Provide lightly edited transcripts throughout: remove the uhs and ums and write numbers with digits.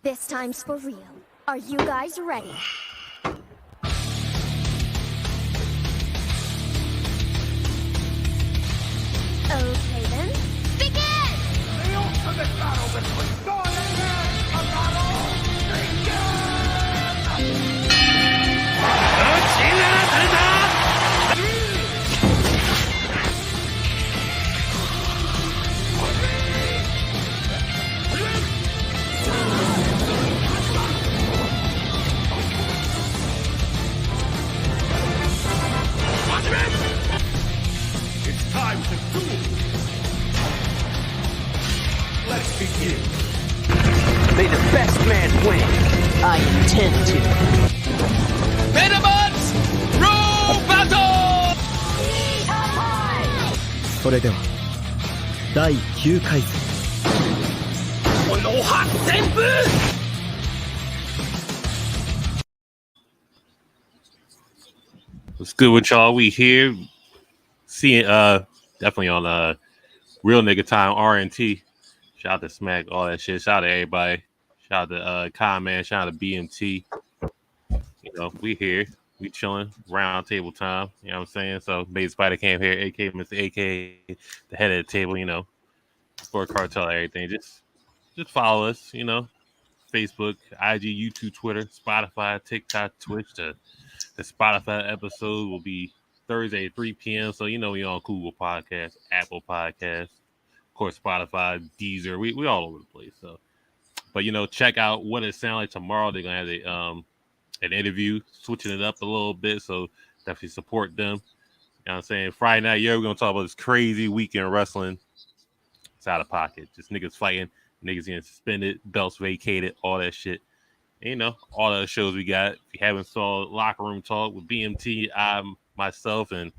This time's for real. Are you guys ready? Okay then, begin! The ultimate battle between good and bad, a battle It's time to duel! Let's begin! May the best man win. I intend to. Venomots! Rule battle! それでは第9回戦この8000部 What's good with y'all? We here. Seeing definitely on Real Nigga Time RNT. Shout out to Smack, all that shit. Shout out to everybody. Shout out to Con Man, shout out to BMT. You know, we here. We chilling. Roundtable time. You know what I'm saying? So Bait Spider came here, AK Mr. AK, the head of the table, you know. For Cartel, everything. Just follow us, you know. Facebook, IG, YouTube, Twitter, Spotify, TikTok, Twitch. The Spotify episode will be Thursday at 3 p.m. So you know we on Google Podcasts, Apple Podcasts, of course Spotify, Deezer. We all over the place. So, but you know, check out what it sounds like tomorrow. They're gonna have an interview, switching it up a little bit. So definitely support them. You know what I'm saying? Friday night, we're gonna talk about this crazy weekend wrestling. It's out of pocket. Just niggas fighting, niggas getting suspended, belts vacated, all that shit. And, you know, all the shows we got. If you haven't saw Locker Room Talk with BMT, myself, and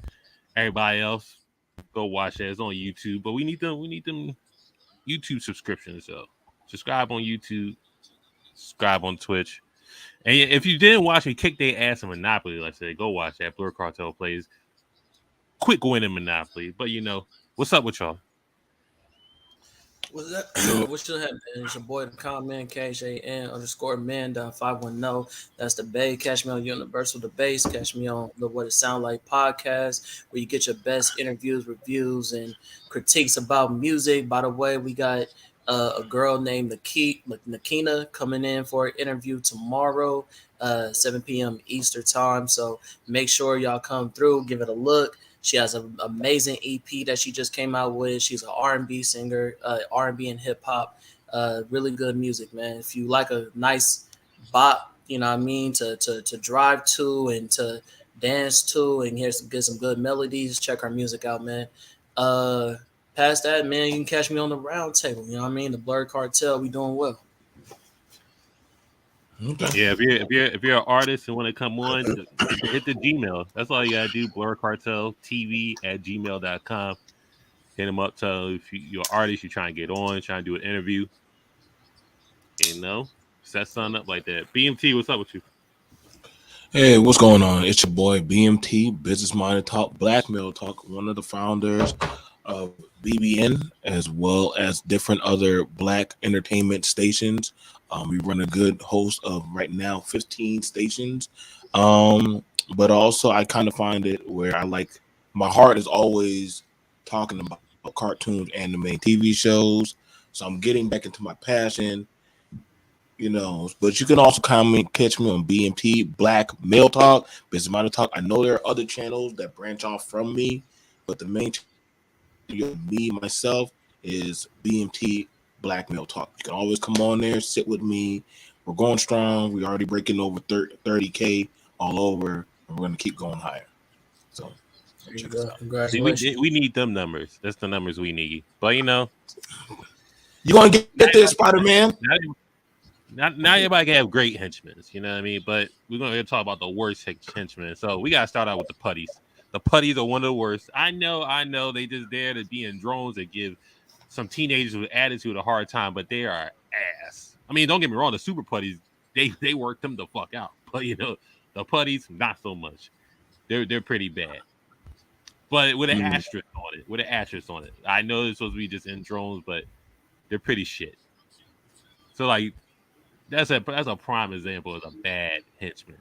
everybody else, go watch that. It's on YouTube. But we need them YouTube subscriptions. So subscribe on YouTube, subscribe on Twitch. And if you didn't watch me kick their ass in Monopoly, like I said, go watch that. Blerd Cartel plays quick win in Monopoly. But you know, what's up with y'all? What's up? What should happen? It's your boy, the comment, KHAN_Manda510. That's the Bay. Catch me on Universal The Base. Catch me on the What It Sound Like podcast, where you get your best interviews, reviews, and critiques about music. By the way, we got a girl named Nakina coming in for an interview tomorrow, 7 p.m. Eastern time. So make sure y'all come through, give it a look. She has an amazing EP that she just came out with. She's an R&B singer, R&B and hip hop. Really good music, man. If you like a nice bop, you know what I mean, to drive to and to dance to and get some good melodies, check her music out, man. Past that, man, you can catch me on the Roundtable. You know what I mean? The Blerd Cartel, we doing well. Okay. Yeah, if you're an artist and want to come on, hit the Gmail. That's all you gotta do. blerdcarteltv@gmail.com. Hit them up. Tell if you're an artist, you're trying to get on, trying to do an interview. You know, set something up like that. BMT, what's up with you? Hey, what's going on? It's your boy BMT, Business Minded Talk, Blackmail Talk, one of the founders of BBN, as well as different other Black entertainment stations. We run a good host of right now 15 stations. But also I kind of find it where my heart is always talking about cartoons, anime, TV shows. So I'm getting back into my passion, you know. But you can also catch me on BMT, Black Male Talk, Business Minded Talk. I know there are other channels that branch off from me, but the main me, myself, is BMT Black Male Talk. You can always come on there, sit with me. We're going strong. We're already breaking over 30K all over, and we're going to keep going higher. So, check us out. Congratulations. We need them numbers. That's the numbers we need. But, you know. You're going to get there, Spider-Man. Now everybody can have great henchmen. You know what I mean? But we're going to talk about the worst henchmen. So, we got to start out with the putties. The putties are one of the worst. I know. They just there to be in drones and give some teenagers with attitude a hard time, but they are ass. I mean, don't get me wrong, the super putties, they work them the fuck out. But you know, the putties, not so much. They're pretty bad. But with an asterisk on it. I know it's supposed to be just in drones, but they're pretty shit. So like That's a prime example of a bad henchman.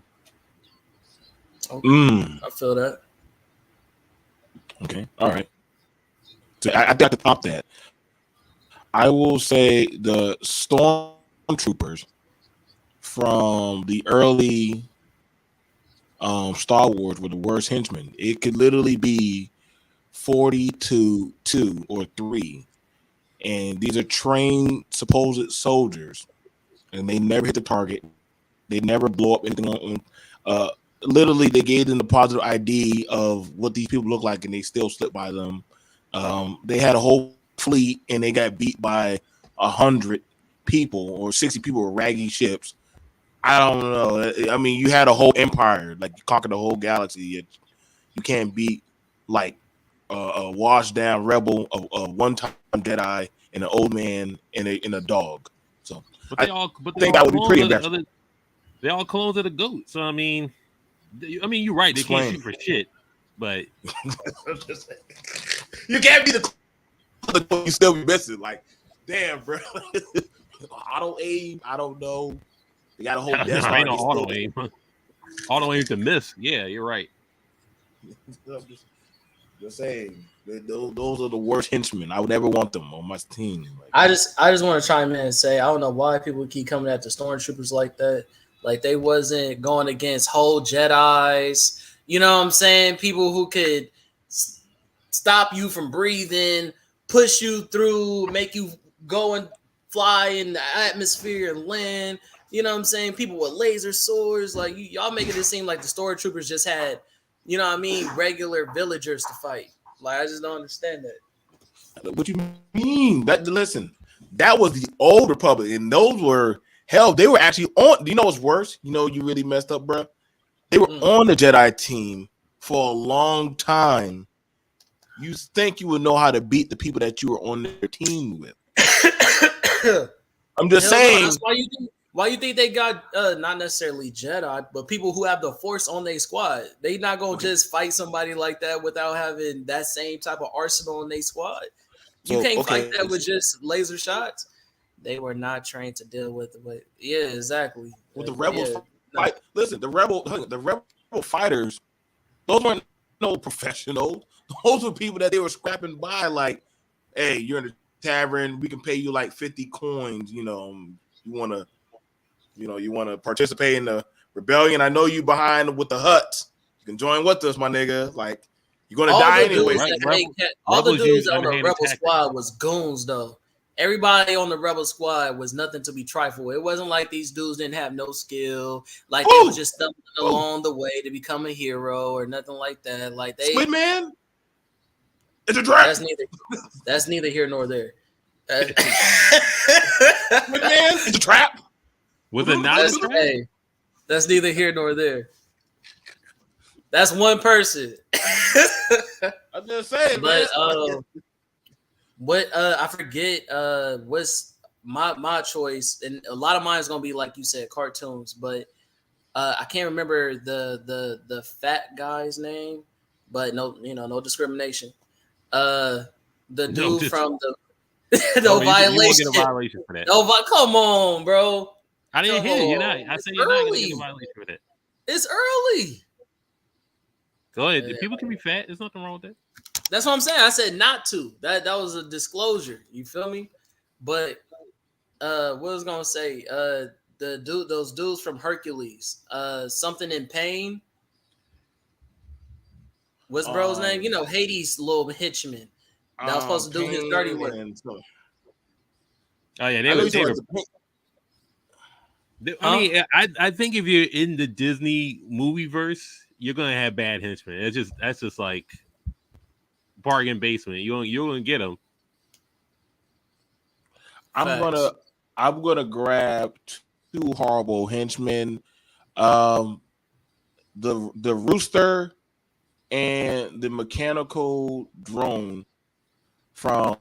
Okay. I feel that. Okay, all right. So I got to top that. I will say the stormtroopers from the early Star Wars were the worst henchmen. It could literally be 40 to 2 or 3. And these are trained supposed soldiers. And they never hit the target. They never blow up anything on literally they gave them the positive ID of what these people look like and they still slipped by them. They had a whole fleet and they got beat by 100 people or 60 people with raggy ships. I don't know. I mean, you had a whole empire, like you conquered the whole galaxy. You can't beat like a washed down rebel, a one-time Jedi, and an old man and a dog. So But they all would be pretty impressive. They all clones of the goat. So I mean, you're right. They can't shoot for shit, but you can't be the you still be missing. Like, damn, bro. Auto aim. I don't know. They got a whole death star. Ain't no auto aim. Auto aim to miss. Yeah, you're right. Just saying, those are the worst henchmen. I would never want them on my team. Like, I just want to chime in and say I don't know why people keep coming at the stormtroopers like that. Like they wasn't going against whole Jedis. You know what I'm saying? People who could stop you from breathing, push you through, make you go and fly in the atmosphere and land. You know what I'm saying? People with laser swords. Like y'all making it seem like the stormtroopers just had, you know what I mean, regular villagers to fight. Like I just don't understand that. What you mean? Listen, that was the old Republic, and those were hell. They were actually on. You know what's worse? You know you really messed up, bro. They were on the Jedi team for a long time. You think you would know how to beat the people that you were on their team with? I'm just saying. That's why you think they got not necessarily Jedi, but people who have the Force on their squad? They not gonna just fight somebody like that without having that same type of arsenal in their squad. You can't fight that with just laser shots. They were not trained to deal with it. But yeah, exactly. With the rebels, listen, the rebel fighters, those weren't no professionals. Those were people that they were scrapping by. Like, hey, you're in the tavern, we can pay you like 50 coins. You want to participate in the rebellion. I know you behind with the huts. You can join with us, my nigga. Like, you're gonna die anyway. All the dudes on the Rebel squad was goons, though. Everybody on the Rebel squad was nothing to be trifled with. It wasn't like these dudes didn't have no skill. Like they were just stumbling along the way to become a hero or nothing like that. Like they Squid Man. It's a trap. That's neither here nor there. Squid Man. It's a trap. With a hey, that's neither here nor there. That's one person. I'm just saying, but I forget what's my choice, and a lot of mine is gonna be like you said, cartoons. But I can't remember the fat guy's name. But no discrimination. The dude from the no violation. You get a violation for that. No, come on, bro. I didn't hear you. I said you're not going to get a violation for that. It's early. Go ahead. People can be fat. There's nothing wrong with that. That's what I'm saying. I said not to. That was a disclosure. You feel me? But what was I gonna say? Those dudes from Hercules. Something in pain. What's bro's name? You know, Hades' little henchman. That was supposed to do his dirty work. Oh yeah, they were. I mean, I think if you're in the Disney movie verse, you're gonna have bad henchmen. That's just like bargain basement. You're gonna get them. I'm gonna grab two horrible henchmen. The rooster and the mechanical drone from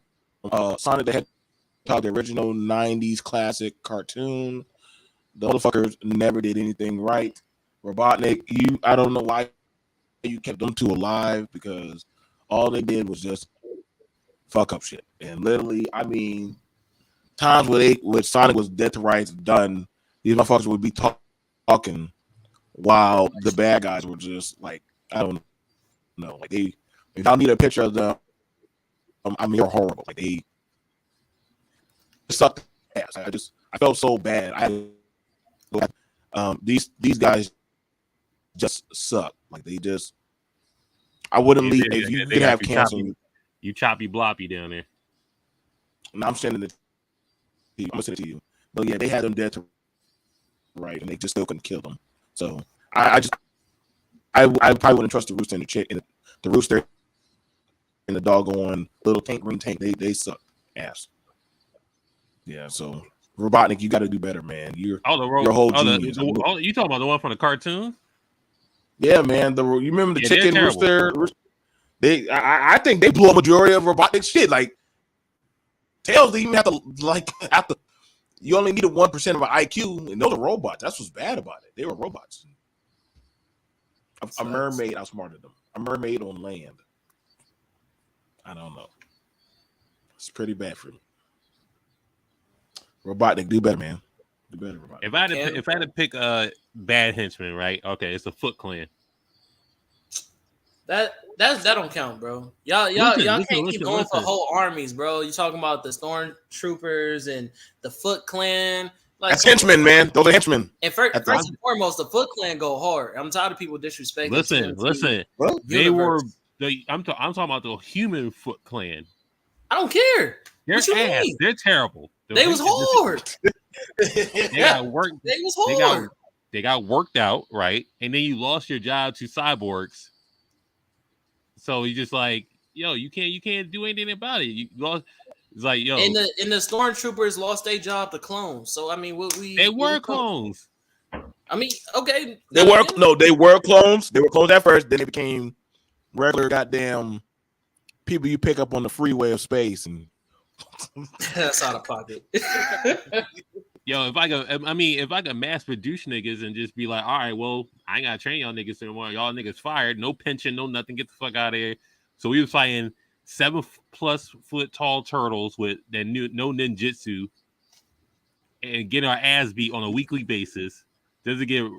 Sonic the Hedgehog, the original 90s classic cartoon. The motherfuckers never did anything right. Robotnik, I don't know why you kept them two alive, because all they did was just fuck up shit. And literally, I mean, times where Sonic was dead to rights done, these motherfuckers would be talking while the bad guys were just like, I don't know, like they. If I need a picture of them, I mean, they're horrible. Like they sucked ass. I felt so bad. These guys just suck. Like they just. I wouldn't leave if you could have cancer. You choppy bloppy down there. No, I'm sending it to you. I'm gonna send it to you. But yeah, they had them dead to right, and they just still couldn't kill them. So I probably wouldn't trust the rooster and the rooster and the doggone little green tank. They suck ass. Yeah, so Robotnik, you got to do better, man. You're your whole genius. You talking about the one from the cartoon? Yeah, man. You remember the chicken rooster? I think they blew a majority of Robotnik's shit. Like Tails didn't even have to you only needed 1% of an IQ, and those are robots. That's what's bad about it. They were robots. A mermaid outsmarted them. A mermaid on land. I don't know. It's pretty bad for me. Robotnik, do better, man. Do better, Robotnik. If I had to pick a bad henchman, right? Okay, it's a Foot Clan. That don't count, bro. Y'all can't keep going for whole armies, bro. You talking about the Stormtroopers and the Foot Clan? Like, that's henchmen, man. Those are henchmen. And first and foremost, the Foot Clan go hard. I'm tired of people disrespecting. Listen. Well, they were. I'm talking about the human Foot Clan. I don't care. They're ass. Mean? They're terrible. They was hard. They got worked. They was hard. They got worked out, right? And then you lost your job to cyborgs. So you just like, yo, you can't do anything about it. You lost. It's like, yo, and the Stormtroopers lost their job to clones. So I mean, they were clones. I mean, okay, they were clones. They were clones at first. Then they became regular goddamn people you pick up on the freeway of space, and that's out of pocket. Yo, if I could mass produce niggas and just be like, all right, well, I ain't gotta train y'all niggas anymore. Y'all niggas fired, no pension, no nothing. Get the fuck out of here. So we was fighting 7+ foot tall turtles with no ninjutsu and getting our ass beat on a weekly basis. Does it get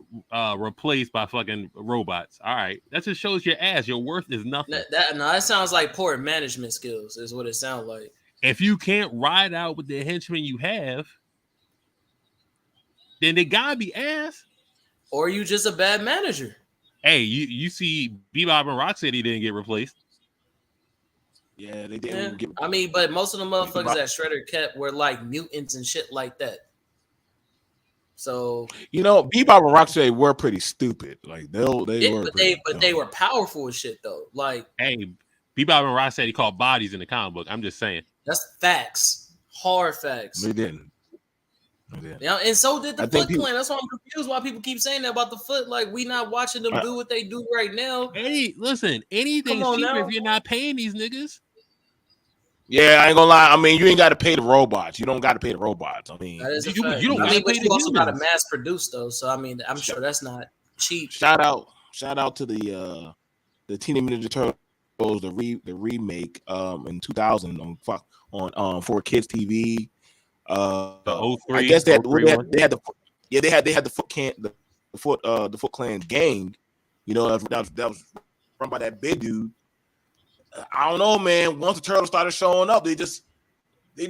replaced by fucking robots? All right, that just shows your ass. Your worth is nothing. That sounds like poor management skills. Is what it sounds like. If you can't ride out with the henchmen you have, then they gotta be ass. Or you just a bad manager. Hey, you see Bebop and Rocksteady didn't get replaced. Yeah, they didn't get replaced. I mean, but most of the motherfuckers that Shredder kept were like mutants and shit like that. So Bebop and Rocksteady were pretty stupid. Like they were powerful as shit though. Like, hey, Bebop and Rocksteady called bodies in the comic book. I'm just saying. That's facts. Hard facts. They didn't. Yeah, and so did the Foot Clan. That's why I'm confused why people keep saying that about the Foot. Like, we not watching them do what they do right now. Hey, listen, anything's cheaper if you're not paying these niggas. Yeah, I ain't gonna lie. I mean, you ain't got to pay the robots. You don't got to pay the robots. I mean, that is you don't. I mean, but you also got to mass produce though. So I mean, I'm sure that's not cheap. Shout out to the Teenage Mutant Ninja Turtles, the remake in 2000 on 4Kids TV. The 03, I guess they had the Foot Clan gang. That was run by that big dude. I don't know, man. Once the turtles started showing up, they just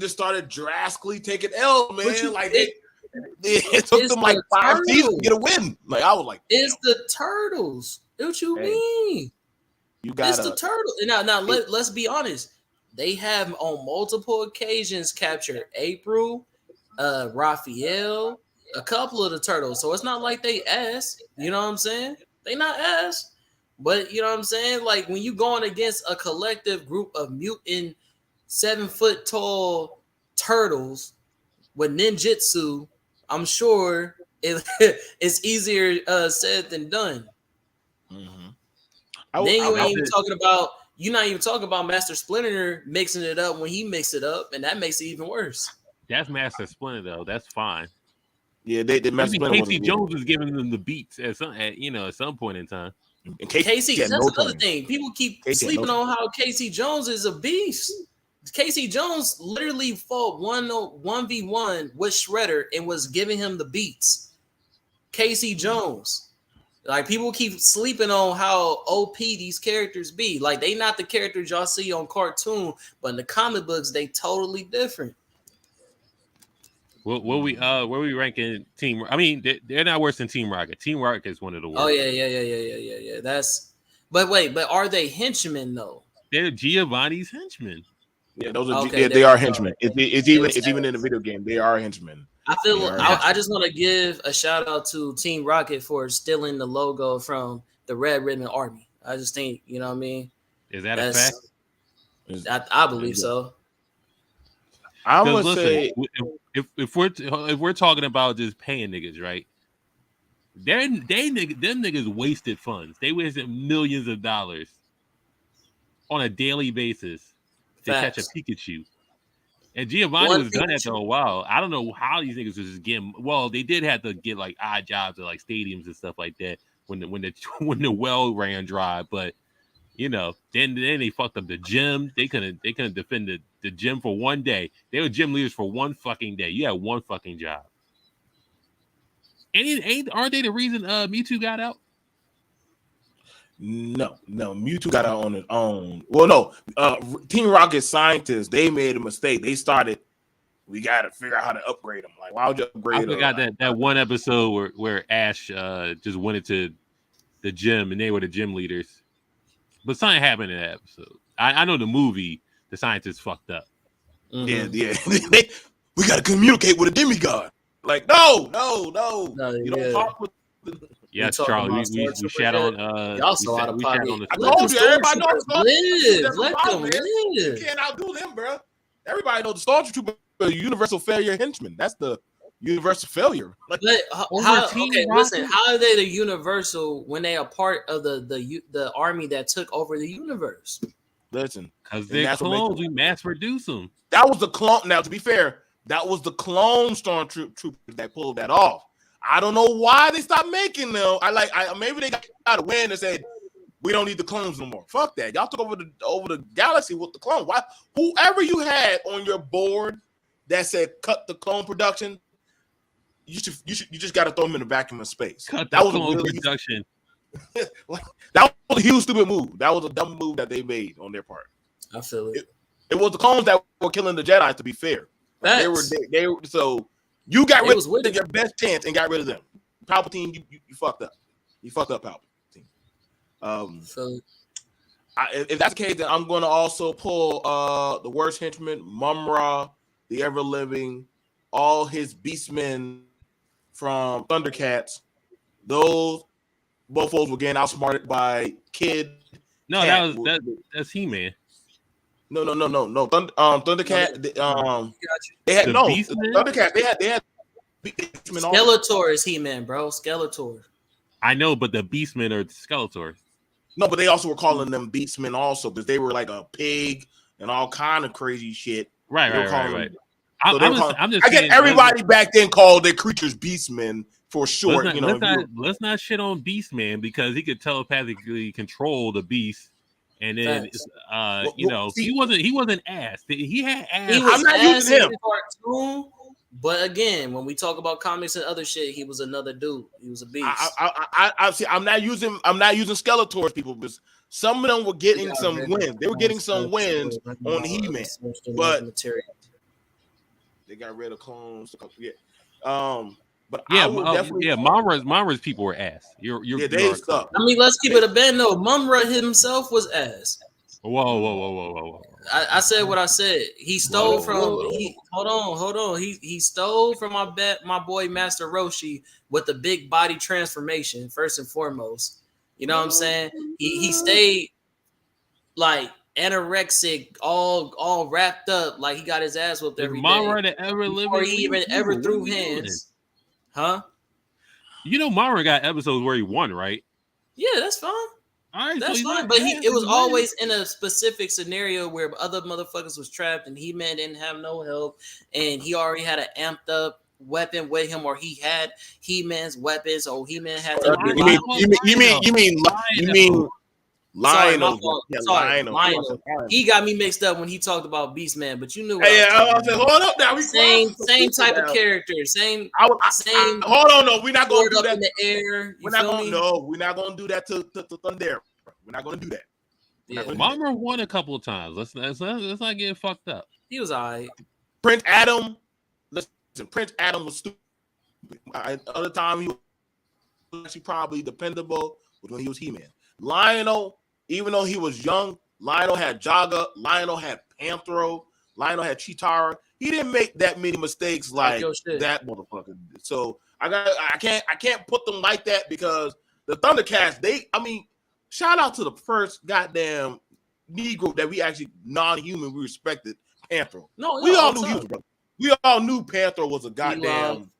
started drastically taking L, man. Like it took them like 5 seasons to get a win. Like I was like, it's the turtles. What you mean? It's the turtles. Now let's be honest. They have on multiple occasions captured April, Raphael, a couple of the turtles. So it's not like they ass. You know what I'm saying? They not ass. But you know what I'm saying? Like when you going against a collective group of mutant 7 foot tall turtles with ninjutsu, I'm sure it's easier said than done. Mm-hmm. You're not even talking about Master Splinter mixing it up when he mixed it up, and that makes it even worse. That's Master Splinter though. That's fine. Yeah, they Master Splinter. Casey Jones was giving them the beats at some point in time. Casey, that's another thing. People keep sleeping on how Casey Jones is a beast. Casey Jones literally fought 1v1 with Shredder and was giving him the beats. Casey Jones. Like, people keep sleeping on how OP these characters be. Like, they not the characters y'all see on cartoon, but in the comic books, they totally different. Where we ranking Team? I mean, they're not worse than Team Rocket. Team Rocket is one of the worst. Oh yeah. But are they henchmen though? They're Giovanni's henchmen. Yeah, those are Okay, they are henchmen. It's even in the video game. They are henchmen. I just want to give a shout out to Team Rocket for stealing the logo from the Red Ribbon Army. I just think, you know what I mean? Is that a fact? I believe so. I would say if we're talking about just paying niggas, right? Them niggas wasted funds. They wasted millions of dollars on a daily basis to catch a Pikachu. And Giovanni was done after a while. I don't know how these niggas was just getting. Well, they did have to get like odd jobs at like stadiums and stuff like that when the well ran dry. But you know, then they fucked up the gym. They couldn't defend the gym for one day. They were gym leaders for one fucking day. You had one fucking job. And aren't they the reason Mewtwo got out? No, Mewtwo got out on his own. Well, no, Team Rocket scientists, they made a mistake. They started, we got to figure out how to upgrade them. Like, why would you upgrade them? I forgot that one episode where Ash just went into the gym and they were the gym leaders. But something happened in that episode. I know the movie, the scientists fucked up. Mm-hmm. Yeah. We got to communicate with a demigod. Like, no, you don't talk with. Yes, Charlie. We shat on. Y'all so out of pocket. I told you, everybody knows live. Let them live. You can't outdo them, bro. Everybody knows the Stormtrooper, the universal failure henchman. That's the universal failure. Like, listen. How are they the universal when they are part of the army that took over the universe? Listen, because they're clones. We mass produce them. That was the clone. Now, to be fair, that was the clone Stormtroopers that pulled that off. I don't know why they stopped making them. Maybe they got a win and said we don't need the clones no more. Fuck that. Y'all took over the galaxy with the clone. Why? Whoever you had on your board that said cut the clone production, you just got to throw them in the vacuum of space. Cut that was clone production. That was a huge stupid move. That was a dumb move that they made on their part. I feel it. It was the clones that were killing the Jedi. To be fair, they were so. You got rid of your best chance and got rid of them. Palpatine, you fucked up. You fucked up, Palpatine. If that's the case, then I'm going to also pull the worst henchman, Mum-Ra, the ever-living, all his beastmen from Thundercats. Those both of those were getting outsmarted by Kid. No, that's He-Man. No. Thundercat. They had Thundercat. They had Skeletor is He-Man, bro. Skeletor. I know, but the Beastmen are Skeletors. No, but they also were calling them Beastmen also because they were like a pig and all kind of crazy shit. Right. I'm just. I get everybody back then called their creatures Beastmen for short. Let's not shit on Beastman because he could telepathically control the beast. And then, he wasn't ass. He had ass. He was ass in the cartoon, but again, when we talk about comics and other shit, he was another dude. He was a beast. I see. I'm not using Skeletors, people, because some of them were getting some wins. They were getting some wins on He-Man, but they got rid of clones. Yeah. But Mumra's people were ass. They suck. I mean, let's keep it a band though. Mum-Ra himself was ass. Whoa. I said what I said. He stole hold on. He stole from my boy Master Roshi with the big body transformation, first and foremost. You know what I'm saying? He stayed like anorexic, all wrapped up, like he got his ass whooped every day. Before he even ever threw hands. Huh? You know, Mara got episodes where he won, right? Yeah, that's fine. All right, that's fine. But it was always in a specific scenario where other motherfuckers was trapped and He-Man didn't have no help, and he already had an amped up weapon with him, or he had He-Man's weapons, or He-Man had to. You mean Sorry, my Lionel. fault. Yeah, Sorry, Lionel. Lionel. He got me mixed up when he talked about Beastman, but you knew. What Hey, I was I said, hold up now. same type of character, same. Hold on, no, we're not gonna Sword do up that. in the air. We're not gonna. No, we're not gonna do that to Thunder. We're not gonna do that. Yeah. Mumra won a couple of times. Let's not get fucked up. He was alright. Prince Adam. Listen, Prince Adam was stupid. Other time he was actually probably dependable was when he was He-Man. Lionel, even though he was young, Lionel had Jaga, Lionel had Panthro, Lionel had Chitara. He didn't make that many mistakes like that motherfucker. So I can't put them like that because the Thundercats, shout out to the first goddamn Negro that we actually non-human we respected, Panthro. No, we all knew he was brother. We all knew Panthro was a goddamn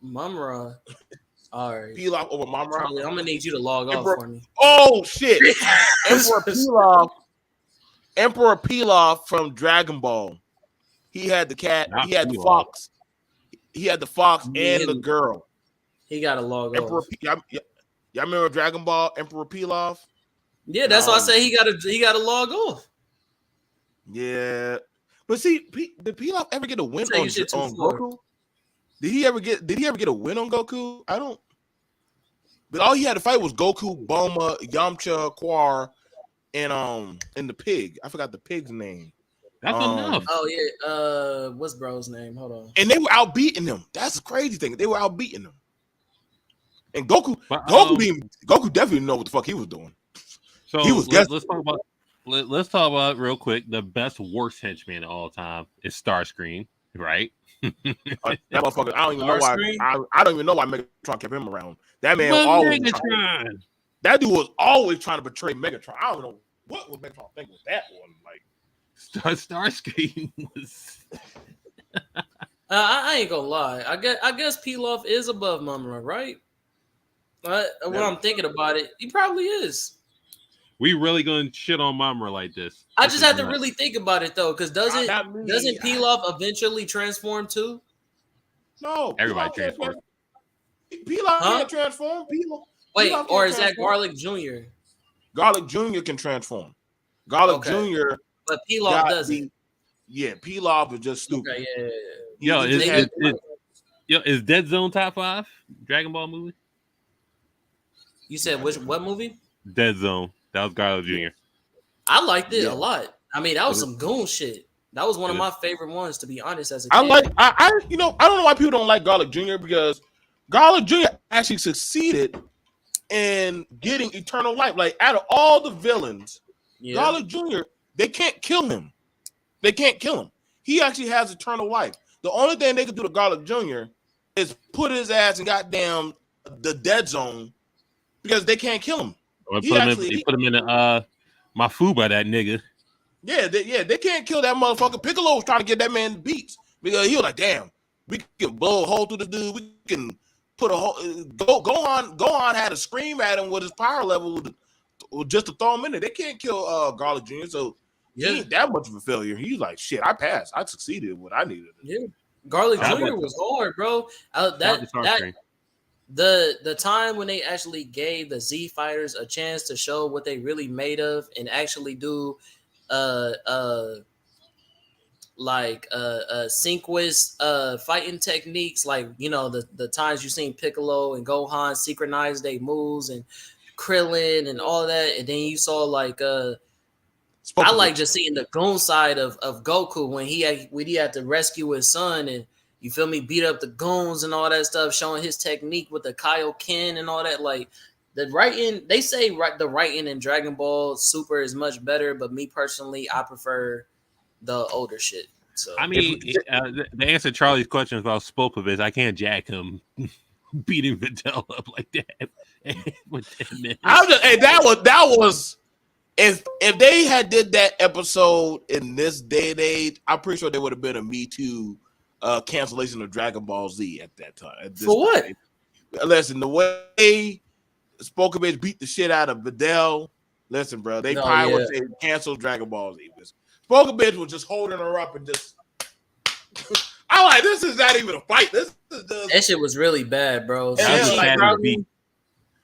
Mumra. All right. Pilaf over Mumra. I'm gonna need you to log off for me. Oh shit. Emperor Pilaf from Dragon Ball. He had the cat, he had the fox. He had the fox and the girl. He got to log Emperor off. Y'all remember Dragon Ball, Emperor Pilaf? Yeah, that's why I say he got to log off. Yeah. But see, did Pilaf ever get a win on Goku? Did he ever get a win on Goku? I don't. But all he had to fight was Goku, Bulma, Yamcha, Quar, and the pig. I forgot the pig's name. That's enough. Oh yeah. What's bro's name? Hold on. And they were outbeating him. That's the crazy thing. They were outbeating him. And Goku definitely know what the fuck he was doing. So he was let's talk about real quick. The best worst henchman of all time is Starscream, right? That motherfucker. I don't even know why. I don't even know why Megatron kept him around. That man always. Megatron. That dude was always trying to betray Megatron. I don't know what was Megatron thinking with that one. Like Starscream was. I ain't gonna lie. I guess Pilaf is above Mumra, right? When I'm thinking about it, he probably is. We really gonna shit on Mumra like this? I just have to really think about it though, because doesn't Pilaf eventually transform too? No, everybody transforms. Pilaf can't transform. Wait, or is that Garlic Jr.? Garlic Jr. can transform. Garlic Jr. But Pilaf doesn't. Yeah, Pilaf is just stupid. Okay, yeah. Is Dead Zone top 5 Dragon Ball movie? You said what movie? Dead Zone. That was Garlic Jr. I liked it a lot. I mean, that was some goon shit. That was one of my favorite ones, to be honest. As a kid. I don't know why people don't like Garlic Jr. because Garlic Jr. actually succeeded in getting eternal life. Like out of all the villains, Garlic Jr. They can't kill him. They can't kill him. He actually has eternal life. The only thing they can do to Garlic Jr. is put his ass in goddamn the dead zone because they can't kill him. Or put him in my food by that nigga. Yeah, they can't kill that motherfucker. Piccolo was trying to get that man beats because he was like, "Damn, we can blow a hole through the dude. We can put a hole." Gohan had to scream at him with his power level just to throw him in there. They can't kill Garlic Jr. So he ain't that much of a failure. He's like, "Shit, I passed. I succeeded with what I needed." Yeah, Garlic Jr. was hard, bro. The time when they actually gave the Z fighters a chance to show what they really made of and actually do synchronous fighting techniques, like the times you seen Piccolo and Gohan synchronize their moves and Krillin and all that, and then you saw I like just seeing the goon side of Goku when he had to rescue his son and you feel me, beat up the goons and all that stuff, showing his technique with the Kaioken and all that. Like the writing, they say the writing in Dragon Ball Super is much better, but me personally, I prefer the older shit. So I mean, the answer to Charlie's question about Spopovich, I can't jack him beating Videl up like that. That was if they had did that episode in this day and age, I'm pretty sure there would have been a Me Too cancellation of Dragon Ball Z at that time. For what? Listen, the way Spokovich beat the shit out of Videl. Listen, bro, they probably would say cancel Dragon Ball Z. Spokovich was just holding her up and just. I'm like, this is not even a fight. This is just... That shit was really bad, bro.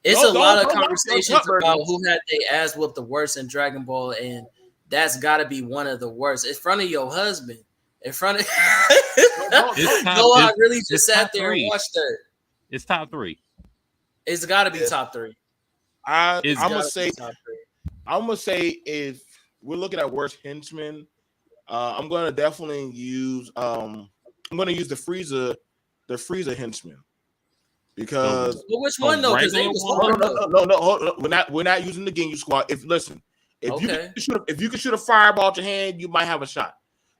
It's Don't- a lot don't- of don't- conversations don't- about who had their ass whooped the worst in Dragon Ball, and that's got to be one of the worst. In front of your husband, in front of It's top- Gohan it's- really it's just sat top there and three. watched that. It's top 3. It's got to be Yeah. top 3. I'm It's gonna gotta say be top 3. if we're looking at worst henchmen, I'm gonna definitely use the Frieza henchman because But which one though? Because they was hard though. no, hold on. We're not using the Ginyu squad. If Okay. you can shoot a fireball at your hand, you might have a shot.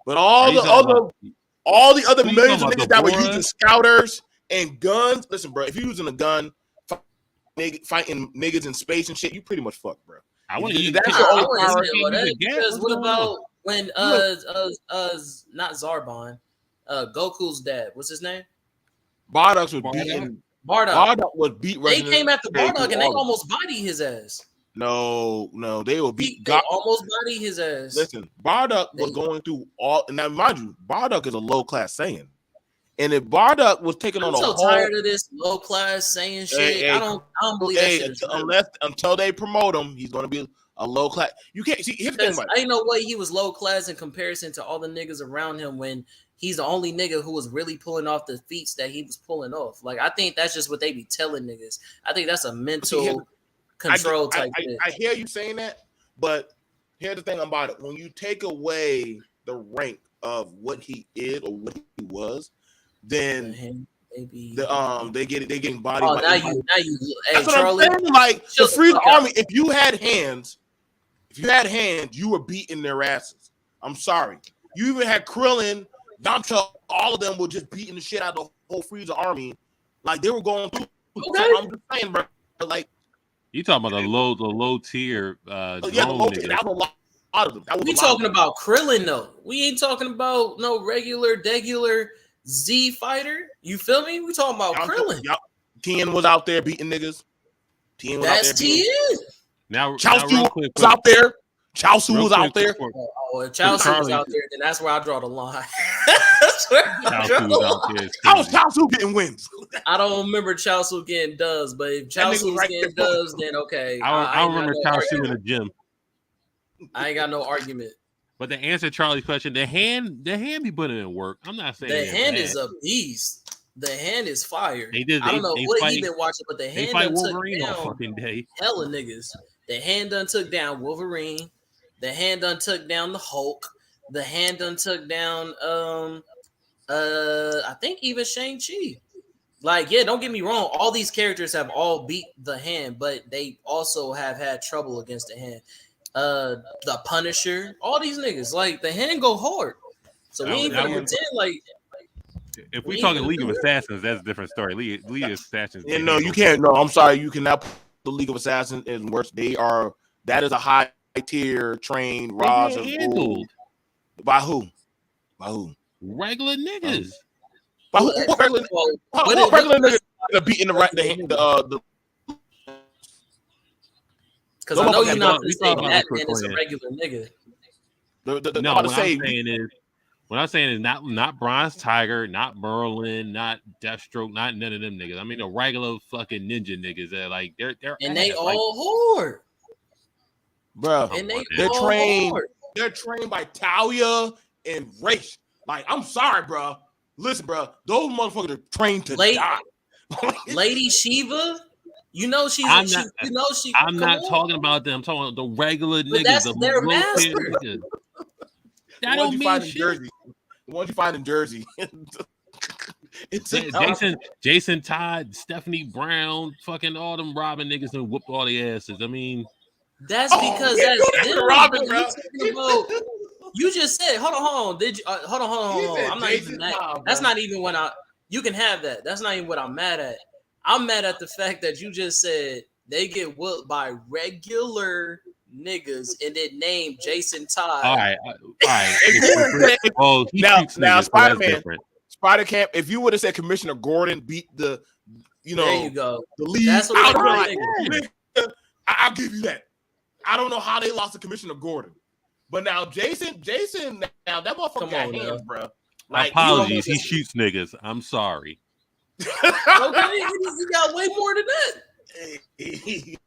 But all the Who you other millions of talking niggas about, that were Deborah? using scouters and guns, listen, bro. If you're using a gun, fighting niggas in space and shit, you pretty much fucked, bro. I want If to. that's Nah, your I only wouldn't power. say all that, because what about when not Zarbon, Goku's dad, what's his name? Bardock was Bardock? beating. Bardock. Bardock was beat. They Resident came after Evil Bardock and they all- almost bodied his ass. No, they will beat. They almost bodied his ass. Listen, Bardock was going through all. Now, mind you, Bardock is a low class Saiyan, and if Bardock was taking I'm on a so whole, tired of this low class saying shit. Hey, I don't believe that shit is real. until they promote him, he's going to be a low class. You can't see. Here's the thing Because about it. ain't no way he was low class in comparison to all the niggas around him when he's the only nigga who was really pulling off the feats that he was pulling off. Like, I think that's just what they be telling niggas. I think that's a mental control type thing. I hear you saying that, but here's the thing about it: when you take away the rank of what he is or what he was, then they getting bodied. Oh, by now everybody. you. Hey, That's what Charlie, I'm saying. Like the shut the Freeze fuck up. Army, if you had hands, you were beating their asses. I'm sorry. You even had Krillin, Yamcha, all of them were just beating the shit out of the whole Freezer army. Like they were going through. Okay. I'm just saying, bro. Like You talking about the low tier yeah, the drone low niggas. that was a lot of them. That was we a lot talking of them. about Krillin though. We ain't talking about no regular Z fighter. You feel me? We talking about Krillin. Yup. Tien was out there beating niggas. Tien was That's out there beating. Tien. Now, real Chaozu quick, was out there. Chaozu real was out quick there. before- Oh, if Chelsea was Charlie- out there, then that's where I draw the line. That's where I draw Chaozu the was line. out there. is How was crazy. Chaozu getting wins? I don't remember Chelsea getting dubs, but if That nigga Chelsea was was right getting there. dubs, then okay. I ain't remember got no Chaozu in argument. the gym. I ain't got no argument. But to answer Charlie's question, the hand be putting in work. I'm not saying The it's hand bad. is a beast. The hand is fire. They did- I don't they- know they what fight- he been watching, but the They hand fight done took Wolverine all down fucking day. hella niggas. The hand done took down Wolverine. The hand done took down the Hulk. The hand done took down I think even Shang-Chi. Like, yeah, don't get me wrong. All these characters have all beat the hand, but they also have had trouble against the hand. The Punisher, all these niggas, like the hand go hard. So we ain't gonna pretend like If we talking League of Assassins, that's a different story. League of Assassins. Yeah, no, you can't. No, I'm sorry. You cannot put the League of Assassins in worse. That is a high tier trained Raj of handled by who? By who? regular niggas. By who? What regular, what regular niggas that beating the because I know you're not we gonna say talking about that quick man is a plan. regular nigga. No, what I'm saying is not Bronze Tiger, not Merlin, not Deathstroke, not none of them niggas. I mean the regular fucking ninja niggas that like they're And they ass, all hard. bro. And they They're all trained. hard. They're trained by Talia and Race. Like, I'm sorry, bro. Listen, bro. Those motherfuckers are trained to die. Lady Shiva, you know she's I'm she, not- you know she. I'm come not on. talking about them. I'm talking about the regular But niggas. that's The their low-tier master. niggas. That The don't ones you mean find in shit. Jersey. The ones you find in Jersey. Jason Todd, Stephanie Brown, fucking all them robbing niggas and whooped all their asses. I mean, That's because yeah, that's you're them, Robin, bro. bro. You just said, hold on. Did you hold on? You said I'm not Jason even that. Todd, That's bro. not even what I. You can have that. That's not even what I'm mad at. I'm mad at the fact that you just said they get whooped by regular niggas and then named Jason Todd. all right. He Now, shoots niggas, so that's Spider-Man, different. Spider Camp. If you would have said Commissioner Gordon beat the, There you go. the lead, That's what I I'm would saying. be like, nigga, I'll give you that. I don't know how they lost to Commissioner Gordon, but now Jason, now that motherfucker Come got on, hands, now. bro. Apologies. He shoots niggas. I'm sorry. Okay, he got way more than that. He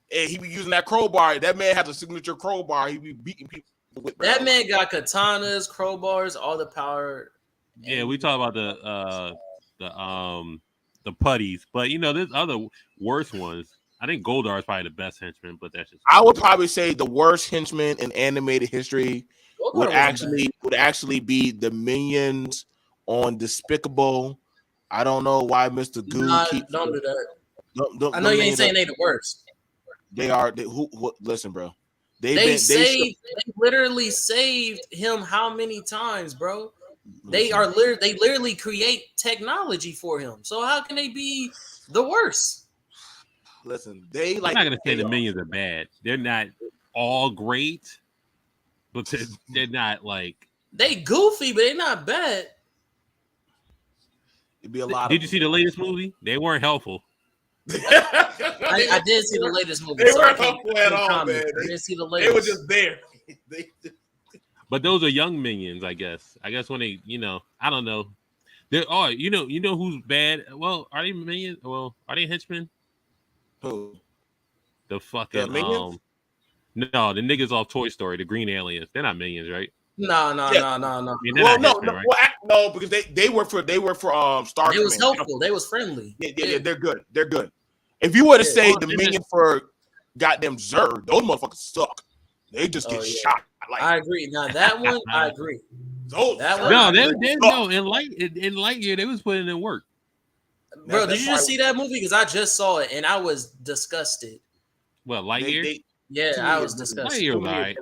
be using that crowbar. That man has a signature crowbar. He be beating people with. That man got katanas, crowbars, all the power. Yeah, we talk about the putties, but you know, there's other worse ones. I think Goldar is probably the best henchman, but that's just. I would probably say the worst henchman in animated history would actually be the minions on Despicable. I don't know why Mr. Goo keeps. Don't do that. I know you ain't saying they the worst. They are. Listen, bro. They literally saved him how many times, bro? They literally create technology for him. So how can they be the worst? Listen, I'm not gonna say the minions are bad. They're not all great, but they're not like they goofy, but they're not bad. It'd be a lot. Did you see the latest movie? They weren't helpful. I did see the latest movie. They weren't helpful at all, man. I didn't see the latest. They were just there. But those are young minions, I guess. I guess when they, I don't know. They're you know who's bad? Well, are they minions? Well, are they henchmen? Who? The fucking minions? No, the niggas off Toy Story, the green aliens. They're not minions, right? No. I mean, Well, henchmen, right? no, because they work for Star. They was helpful. They was friendly. Yeah, they're good. They're good. If you were to say the minion for goddamn Zerd, those motherfuckers suck. They just get shot. Like, I agree. Now that one, I agree. That one, no, in Lightyear, they was putting in work. Bro, did you just see that movie? Because I just saw it and I was disgusted. Well, Lightyear? I was disgusted. Lightyear was all right.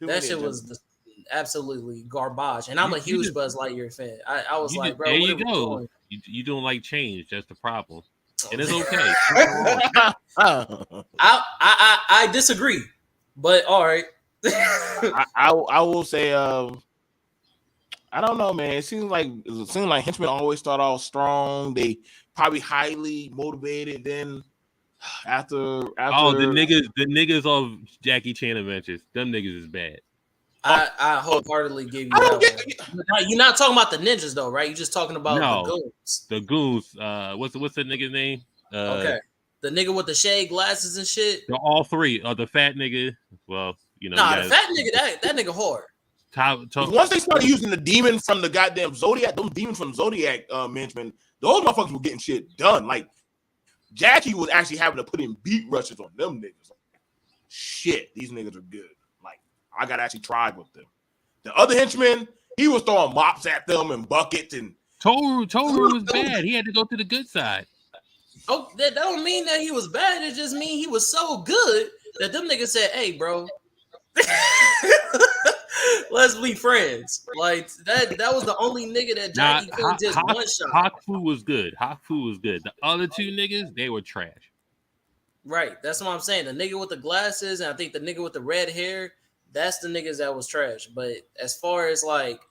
That shit was absolutely garbage. And I'm a huge Buzz Lightyear fan. I was like, bro, there you go. You don't like change. That's the problem. And it's okay. I disagree, but all right. I will say I don't know, man. It seems like henchmen always start off strong. They probably highly motivated. Then after the niggas of Jackie Chan Adventures, them niggas is bad. I wholeheartedly give you that one. You're not talking about the ninjas though, right? You're just talking about the goons. The goons. What's the nigga's name? Okay. The nigga with the shade glasses and shit. All three. The fat nigga. Well, the fat nigga, that nigga hard. Once they started using the demon from the goddamn Zodiac, those demons from Zodiac management, those motherfuckers were getting shit done. Like Jackie was actually having to put in beat rushes on them niggas. Shit, these niggas are good. Like I gotta actually try with them. The other henchmen, he was throwing mops at them and buckets and Toru was bad. He had to go to the good side. Oh, that don't mean that he was bad. It just mean he was so good that them niggas said, "Hey, bro, let's be friends." Like that was the only nigga that Jackie couldn't just one shot. Haku was good. The other two niggas, they were trash. Right. That's what I'm saying. The nigga with the glasses and I think the nigga with the red hair, that's the niggas that was trash. But as far as like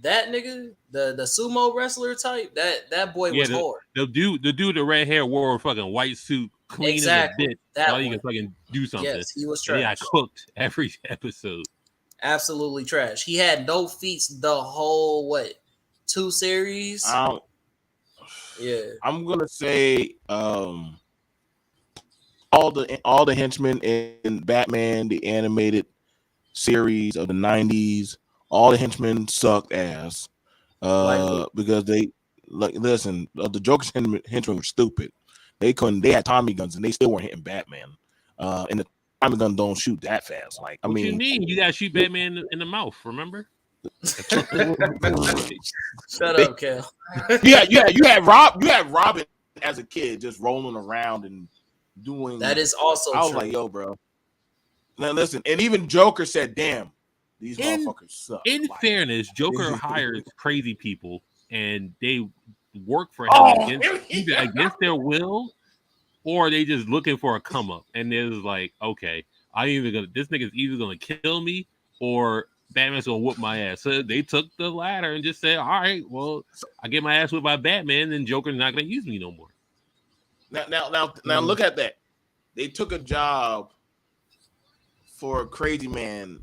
that nigga, the sumo wrestler type, that boy was hard. The dude with the red hair wore a fucking white suit, clean as a bitch. So he could fucking do something. Yes, he was trash. He got cooked every episode. Absolutely trash. He had no feats the whole 2 series. Yeah. I'm gonna say all the henchmen in Batman, the animated series of the 90s, all the henchmen sucked ass. Because they listen, the Joker's henchmen were stupid. They had Tommy guns and they still weren't hitting Batman. And the Tommy gun don't shoot that fast. Like, What you mean? You gotta shoot Batman in the mouth, remember? Shut up, Kel. You had Robin as a kid just rolling around and doing that is also I was true. like, yo, bro. Now listen, and even Joker said, damn, these motherfuckers suck. In fairness, Joker hires crazy people and they work for him either against their will or they just looking for a come up. And it's like, okay, this nigga's either gonna kill me or Batman's gonna whoop my ass. So they took the ladder and just said, all right, well, I get my ass whipped by Batman, then Joker's not gonna use me no more. Now look at that. They took a job for a crazy man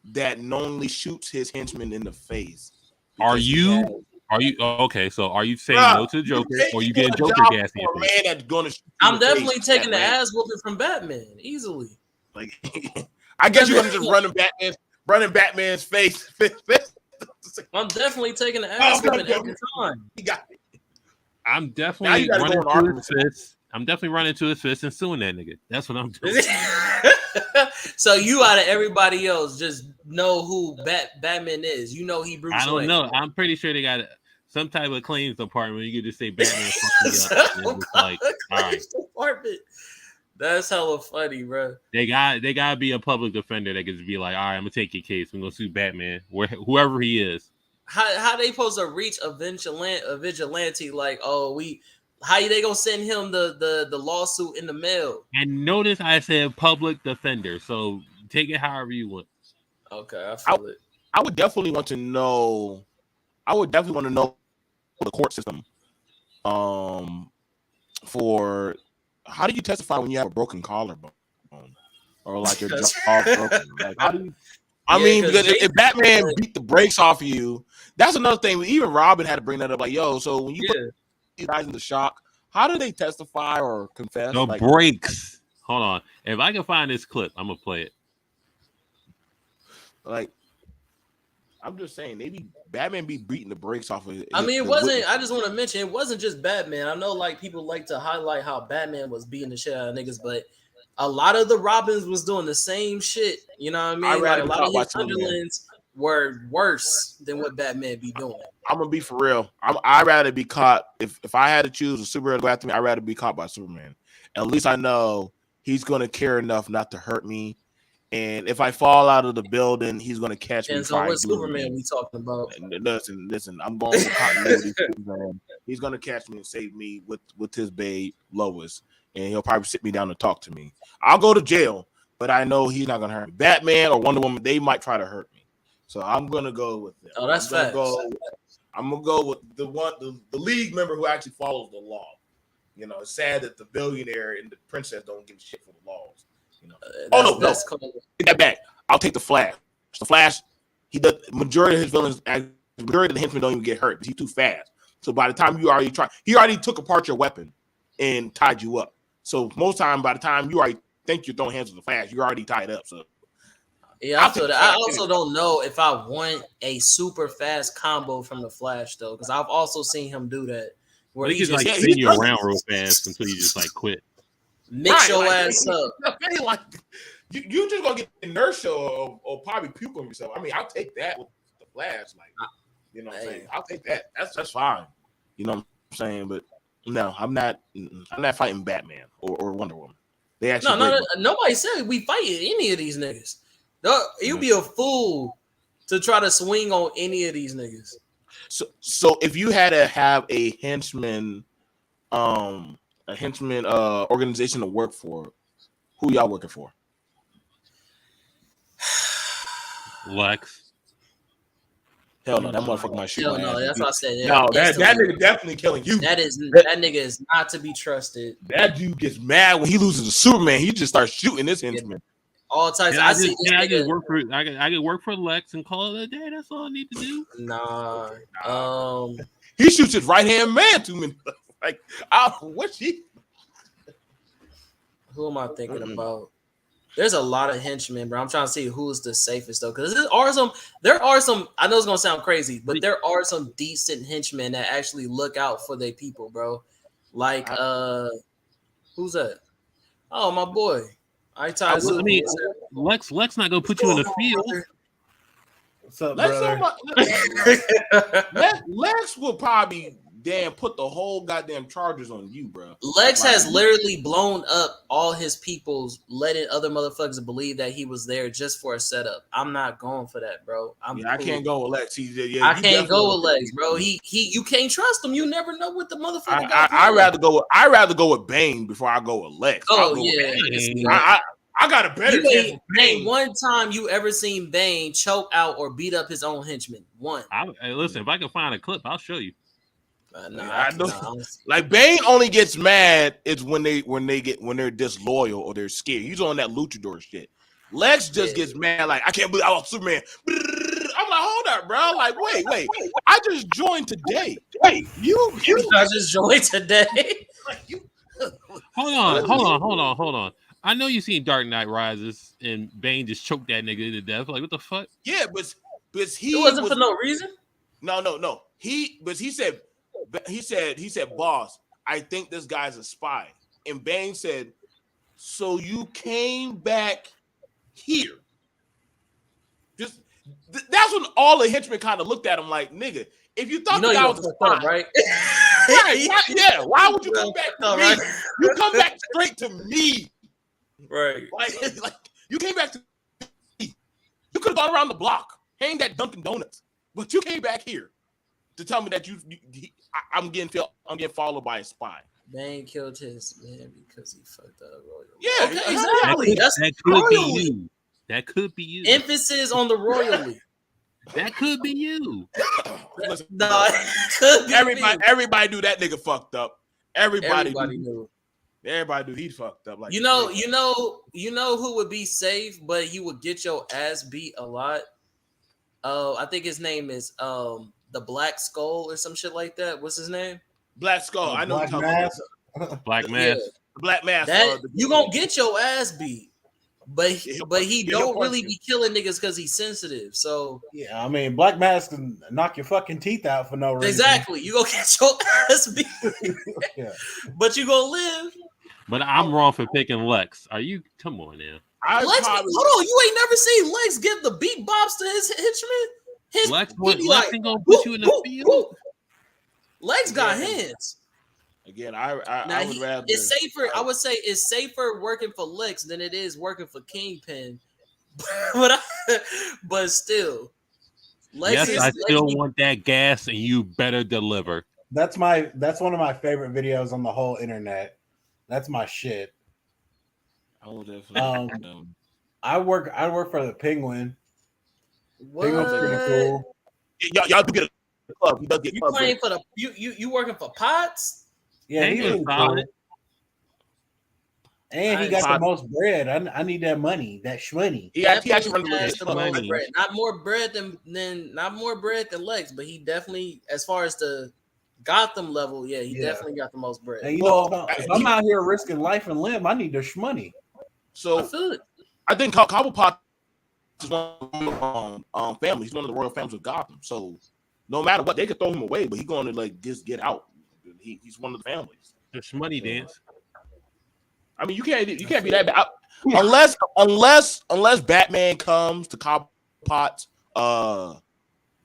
that knowingly shoots his henchmen in the face. Are you Are you okay? So are you saying Bruh, no to the Joker, or you getting getting Joker gas in your a face? man that's gonna shoot you I'm in the definitely face, taking the man. ass whooping from Batman easily. Like, I guess you're gonna just running Batman's face. I'm definitely taking the ass whooping every time. He got it. I'm Now definitely you gotta running go on to his fist. I'm definitely running to his fist and suing that nigga. That's what I'm doing. So you out of everybody else just know who Batman is. You know he Bruce I don't Wayne. know. I'm pretty sure they got some type of claims department. You could just say Batman fucked me up. And it's like, all right. Department. That's hella funny, bro. They gotta be a public defender that could just be like, all right, I'm gonna take your case. I'm gonna sue Batman, whoever he is. How they supposed to reach a vigilante like, oh, how they gonna send him the lawsuit in the mail? And notice I said public defender, so take it however you want. Okay, I feel it. I would definitely want to know the court system. For how do you testify when you have a broken collarbone or like your jaw broken? Like, how do you? I mean, because if Batman beat the brakes off of you, that's another thing. Even Robin had to bring that up. Like, yo, so when you put these guys in the shock, how do they testify or confess? The brakes. Hold on. If I can find this clip, I'm gonna play it. Like, I'm just saying, maybe Batman be beating the brakes off of it. I mean, it wasn't. I just want to mention, it wasn't just Batman. I know, like, people like to highlight how Batman was beating the shit out of niggas, but a lot of the Robins was doing the same shit. You know what I mean? Like, a lot of his underlings were worse than what Batman be doing. I'm gonna be for real. I'd rather be caught if I had to choose a superhero to go after me. I'd rather be caught by Superman. At least I know he's gonna care enough not to hurt me. And if I fall out of the building, he's gonna catch me. And so what Superman we talking about? Listen. I'm going for continuity. He's gonna catch me and save me with his babe Lois, and he'll probably sit me down and talk to me. I'll go to jail, but I know he's not gonna hurt me. Batman or Wonder Woman, they might try to hurt me. So I'm gonna go with them. Oh, that's facts. I'm gonna go with the league member who actually follows the law. You know, it's sad that the billionaire and the princess don't give a shit for the laws. You know, no, get that back. I'll take the Flash. The Flash, the majority of his villains, majority of the henchmen don't even get hurt because he's too fast. So by the time he already took apart your weapon and tied you up. So most time, by the time you already think you're throwing hands with the Flash, you're already tied up. So yeah, I feel that. I also don't know if I want a super fast combo from the Flash though, because I've also seen him do that. Where he just like spin you around real fast until you just like quit. Mix your ass up. Like, you just gonna get inertia or probably puke on yourself. I mean, I'll take that with the Flash. Like, you know what I'm saying? I'll take that. That's fine. You know what I'm saying? But no, I'm not fighting Batman or Wonder Woman. They actually nobody said we fighting any of these niggas. You'd be a fool to try to swing on any of these niggas. So if you had to have a henchman organization to work for, who y'all working for? Lex. Hell no, that motherfucker might shoot. Hell no, that's what I said. No, that nigga definitely killing you. That nigga is not to be trusted. That dude gets mad when he loses to Superman. He just starts shooting this henchman. All types. I can work for Lex and call it a day. That's all I need to do. Nah. He shoots his right hand man too many. Like, what's he? Who am I thinking about? There's a lot of henchmen, bro. I'm trying to see who's the safest though, because there are some. I know it's gonna sound crazy, but there are some decent henchmen that actually look out for their people, bro. Like, who's that? Oh, my boy. Lex not gonna put you in the field. What's up, brother? Lex will probably put the whole goddamn charges on you, bro. Lex has literally blown up all his peoples, letting other motherfuckers believe that he was there just for a setup. I'm not going for that, bro. I can't go with Lex. I can't go with Lex, bro. You can't trust him. You never know what the motherfucker. I'd rather go with Bane before I go with Lex. Oh yeah. I got a better chance. Ain't one time you ever seen Bane choke out or beat up his own henchman. One. Listen, if I can find a clip, I'll show you. Like Bane only gets mad is when they're disloyal or they're scared. He's on that luchador shit. Lex just gets mad like I can't believe I was Superman. I'm like, hold up, bro. Like, wait. I just joined today. Wait, you I just joined today. like you. Hold on. I know you seen Dark Knight Rises and Bane just choked that nigga to death. Like, what the fuck? Yeah, but he It wasn't for no reason. No. He said, boss, I think this guy's a spy. And Bane said, so you came back here. That's when all the henchmen kind of looked at him like, nigga, if you thought the guy was a spy, right? yeah, why would you come back to me? Right. You come back straight to me. Right. Like you came back to me. You could have gone around the block, hang that Dunkin' Donuts, but you came back here to tell me that I'm getting followed by a spy. Bane killed his man because he fucked up royal. Yeah, okay, exactly. That could be you. That could be you. Emphasis on the royally. That could be you. Listen, No, it could be everybody knew that nigga fucked up. Everybody knew. Everybody knew he fucked up. Like You know who would be safe, but he would get your ass beat a lot. I think his name is the Black Skull or some shit like that. What's his name? Black Skull. I know Black what you're talking about. Black Mask. The Black Mask. You gonna get your ass beat. But he don't really be killing niggas because he's sensitive. So Yeah, I mean, Black Mask can knock your fucking teeth out for no reason. exactly, you gonna get your ass beat. Yeah. But you gonna live. But I'm wrong for picking Lex. Are you? Come on now. Lex, hold on, you ain't never seen Lex give the beat bops to his henchmen. Lex ain't gonna put you in the field. Lex got hands. Again, I would rather. It's safer. I would say it's safer working for Lex than it is working for Kingpin. But still, Lex Yes, I still want that gas, and you better deliver. That's one of my favorite videos on the whole internet. That's my shit. I will definitely. I work for the Penguin. What? Penguin's pretty cool. Y'all do get a club. He does get You club. playing for the you working for Potts? Yeah, he was solid. And he got the most bread. I need that money, that shmoney. He actually runs has the the most money. bread. Not more bread than Lex, but he definitely, as far as the Gotham level, he definitely got the most bread. And if I'm out here risking life and limb, I need the shmoney. So I feel it. I think Cobblepot is one of the families. He's one of the royal families of Gotham. So no matter what, they could throw him away, but he's going to like just get out. He's one of the families. Just money dance. I mean, you can't be that bad unless Batman comes to Cobblepot's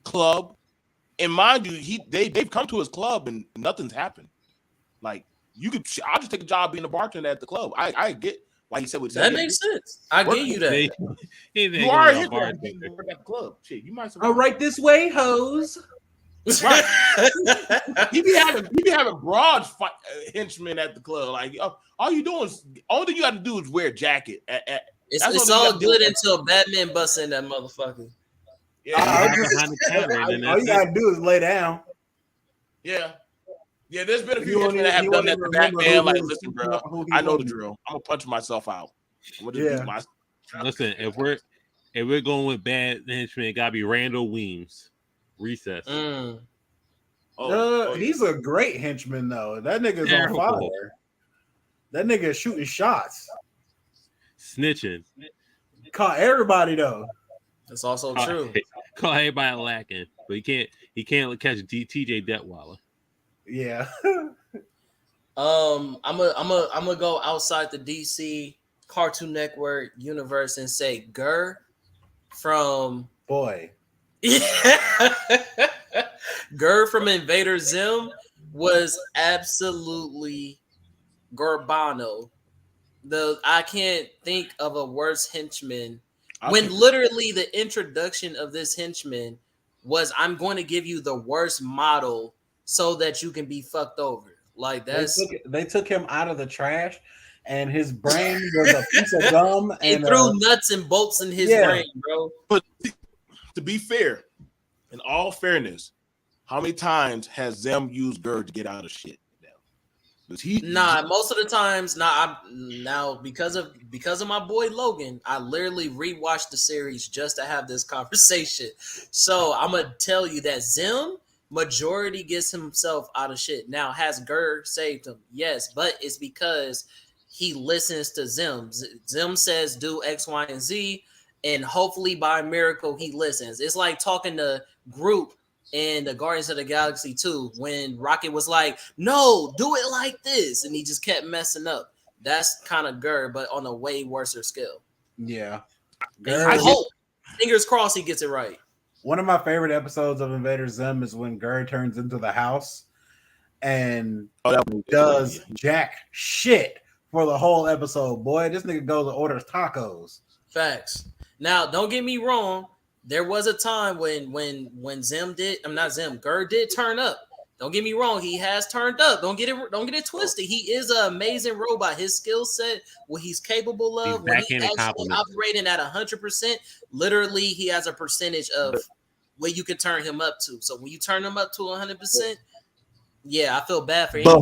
club. And mind you, they've come to his club and nothing's happened. Like I'll just take a job being a bartender at the club. I get why he said what he said. That makes sense. I give you that. You are a hitman. Work at the club. Shit, you might. All right, this way, hoes. Right. he be having broad henchmen at the club. Like all you doing is all you got to do is wear a jacket. It's all good until Batman busts in that motherfucker. Yeah. All you gotta do is lay down. Yeah. There's been a few henchmen that have done that to Batman. Like, listen, bro, I know the drill. I'm gonna punch myself out. Listen, if we're going with bad henchmen, it gotta be Randall Weems. Recess. He's a great henchman though. That nigga's on fire. That nigga is shooting shots. Snitching. Caught everybody though. That's also true. Caught everybody lacking, but he can't catch TJ Detweiler. Yeah. I'm gonna go outside the DC Cartoon Network universe and say Gur from Boy. Yeah. Gur from Invader Zim was absolutely Gorbano. I can't think of a worse henchman when literally the introduction of this henchman was I'm going to give you the worst model so that you can be fucked over. Like they took him out of the trash and his brain was a piece of gum and threw nuts and bolts in his brain, bro. But to be fair, in all fairness, how many times has Zem used Gur to get out of shit? Nah, most of the times, now because of my boy Logan, I literally rewatched the series just to have this conversation. So I'm gonna tell you that Zim majority gets himself out of shit. Now, has Gurr saved him? Yes, but it's because he listens to Zim. Zim says do X, Y, and Z, and hopefully by miracle he listens. It's like talking to Groot in the Guardians of the Galaxy 2 when Rocket was like, no, do it like this, and he just kept messing up. That's kind of Gurr, but on a way worse scale. Yeah. I hope, fingers crossed, he gets it right. One of my favorite episodes of Invader Zim is when Gurr turns into the house and does jack shit for the whole episode. Boy, this nigga goes and orders tacos. Facts. Now, don't get me wrong. There was a time when Gurr did turn up. Don't get me wrong, he has turned up. Don't get it twisted. He is an amazing robot. His skill set, what he's capable of, when he's actually operating at 100%, literally he has a percentage of what you can turn him up to. So when you turn him up to 100%, yeah, I feel bad for him. But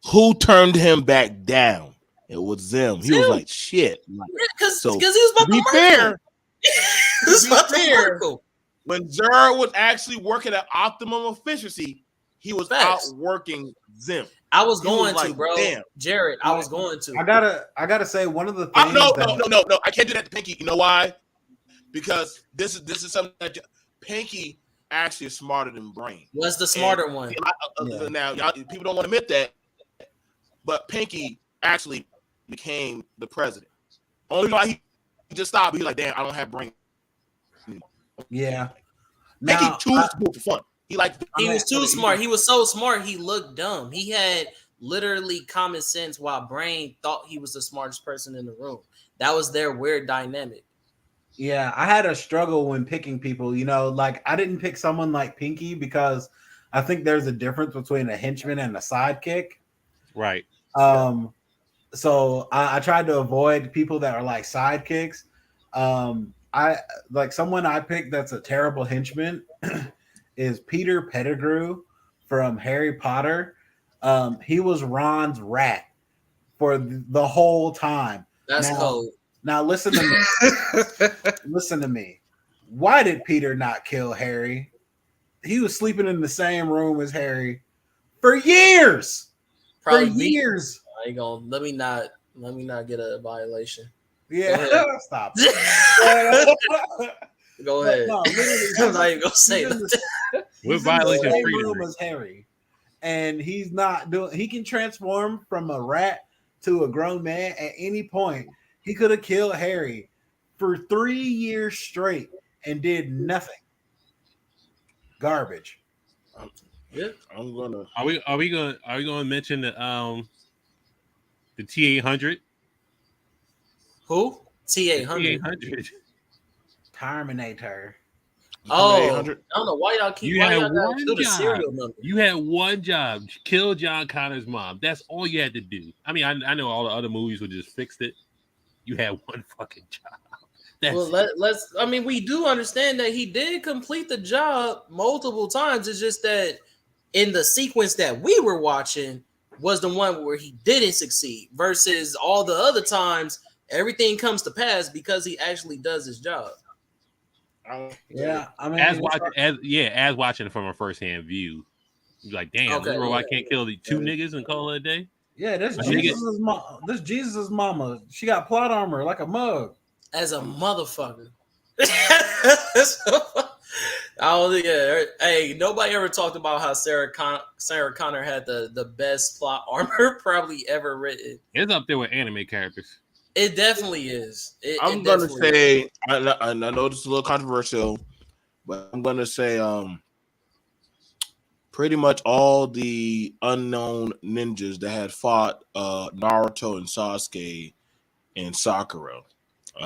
who turned him back down? It was Zim. He was like, shit. Because he was about to be fair. When Zerd was actually working at optimum efficiency, he was outworking Zim. I was going to, bro. Damn. Jared, I was going to. I gotta say one of the things. No, I can't do that to Pinky. You know why? Because this is something that Pinky actually is smarter than Brain. Was the smarter one? Now, people don't want to admit that, but Pinky actually became the president. Only why he just stopped. He's like, damn, I don't have Brain. Yeah. Pinky chose to do it for fun. He was too smart. He was so smart. He looked dumb. He had literally common sense while Brain thought he was the smartest person in the room. That was their weird dynamic. Yeah, I had a struggle when picking people. You know, like I didn't pick someone like Pinky because I think there's a difference between a henchman and a sidekick. Right. So I tried to avoid people that are like sidekicks. I like someone I picked that's a terrible henchman is Peter Pettigrew from Harry Potter. He was Ron's rat for the whole time. That's cold. Now listen to me. Listen to me. Why did Peter not kill Harry? He was sleeping in the same room as Harry for years. Years. I ain't gonna let me not get a violation. Yeah, stop. Go ahead. No, I'm not even gonna say that. What violation? Same room as Harry, and he's not doing. He can transform from a rat to a grown man at any point. He could have killed Harry for 3 years straight and did nothing. Garbage. Yeah, I'm gonna. Are we gonna mention the T-800? Who? T-800. T-800. Terminator. Oh, I don't know why y'all keep. You had one job. You had one job: kill John Connor's mom. That's all you had to do. I mean, I know all the other movies would just fixed it. You had one fucking job. Let's. I mean, we do understand that he did complete the job multiple times. It's just that in the sequence that we were watching was the one where he didn't succeed. Versus all the other times, everything comes to pass because he actually does his job. Yeah, I mean, as watching it from a first-hand view, you're like, damn, this robot can't kill the two niggas and call it a day. Yeah, this Jesus' mama. She got plot armor like a mug. As a motherfucker. Hey, nobody ever talked about how Sarah Connor had the best plot armor probably ever written. It's up there with anime characters. It definitely is. I'm gonna say, I know this is a little controversial, but I'm gonna say, pretty much all the unknown ninjas that had fought Naruto and Sasuke and Sakura.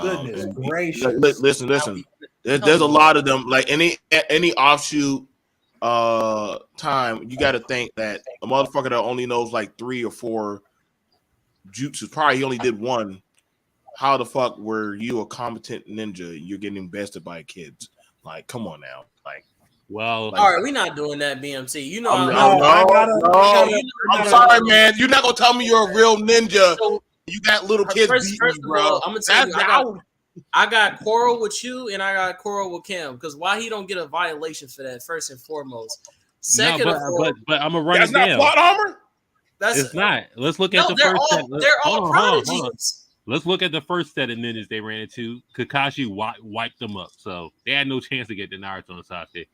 Goodness gracious! Listen. There's a lot of them. Like any offshoot time, you got to think that a motherfucker that only knows like 3 or 4 jutsus, probably he only did one. How the fuck were you a competent ninja? You're getting bested by kids. Like, come on now. Like, Well, All right, we're not doing that, BMT. You know, I'm sorry, man. You're not gonna tell me you're a real ninja. You got little kids beating you, bro. I'm gonna tell you, I got quarrel with you, and I got quarrel with Cam. Because why he don't get a violation for that? First and foremost. Second, but I'm gonna run it down. That's not plot armor. It's not. Let's look at the first set. They're all prodigies. Let's look at the first set of ninjas they ran into. Kakashi wiped them up, so they had no chance to get the Naruto and Sasuke.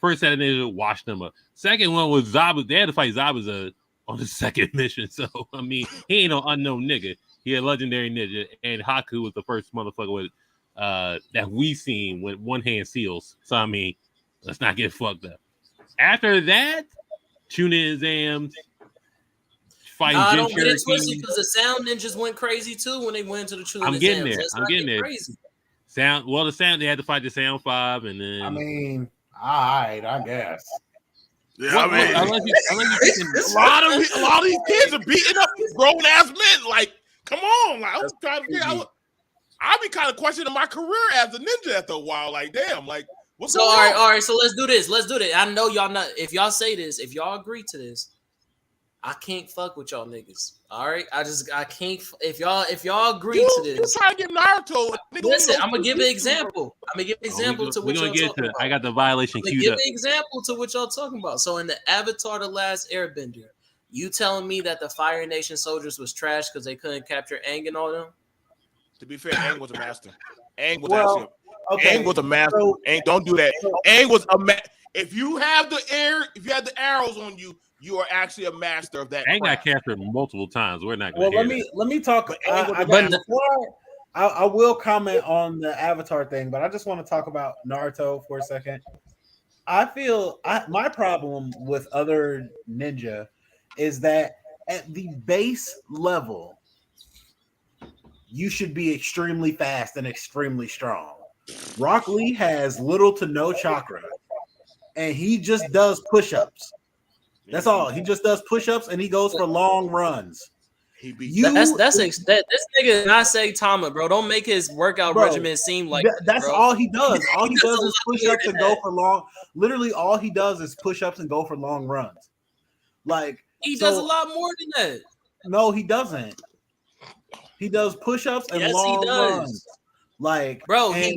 First set of ninjas washed them up. Second one was Zabuza. They had to fight Zabuza on the second mission. So I mean, he ain't no unknown nigga. He a legendary ninja, and Haku was the first motherfucker with that we seen with one hand seals. So I mean, let's not get fucked up. After that, Chunin exams. I don't get it twisted because the sound ninjas went crazy too when they went into the Chunin. I'm getting there. I'm getting there. Crazy. The sound they had to fight the Sound 5, and then I mean, all right, I guess. Yeah, I mean, a lot of these kids are beating up grown ass men. Like, come on, like, I was trying to figure out. I'll be kind of questioning my career as a ninja after a while. Like, damn, like, what's going on? All right. So let's do this. I know y'all not. If y'all say this, if y'all agree to this, I can't fuck with y'all niggas. All right, I can't. If y'all agree to this, you try to get Naruto. Listen, I'm gonna give an example. to what y'all talking about. I got the violation queued give up. an example to what y'all talking about. So in the Avatar: The Last Airbender, you telling me that the Fire Nation soldiers was trash because they couldn't capture Aang and all them? To be fair, Aang was a master. Aang was okay. Aang was a master. Aang, don't do that. Aang was a if you have the arrows on you, you are actually a master of that. Aang got captured multiple times. We're not going to let me talk. I will comment on the Avatar thing, but I just want to talk about Naruto for a second. I feel my problem with other ninja is that at the base level, you should be extremely fast and extremely strong. Rock Lee has little to no chakra, and he just does push-ups. That's all. He just does push-ups and he goes for long runs. This nigga is not Saitama, bro. Don't make his workout regimen seem like that's all he does. All he does is push-ups and go for long. Literally, all he does is push-ups and go for long runs. Like he does a lot more than that. No, he doesn't. He does push-ups and long runs. Like, bro, he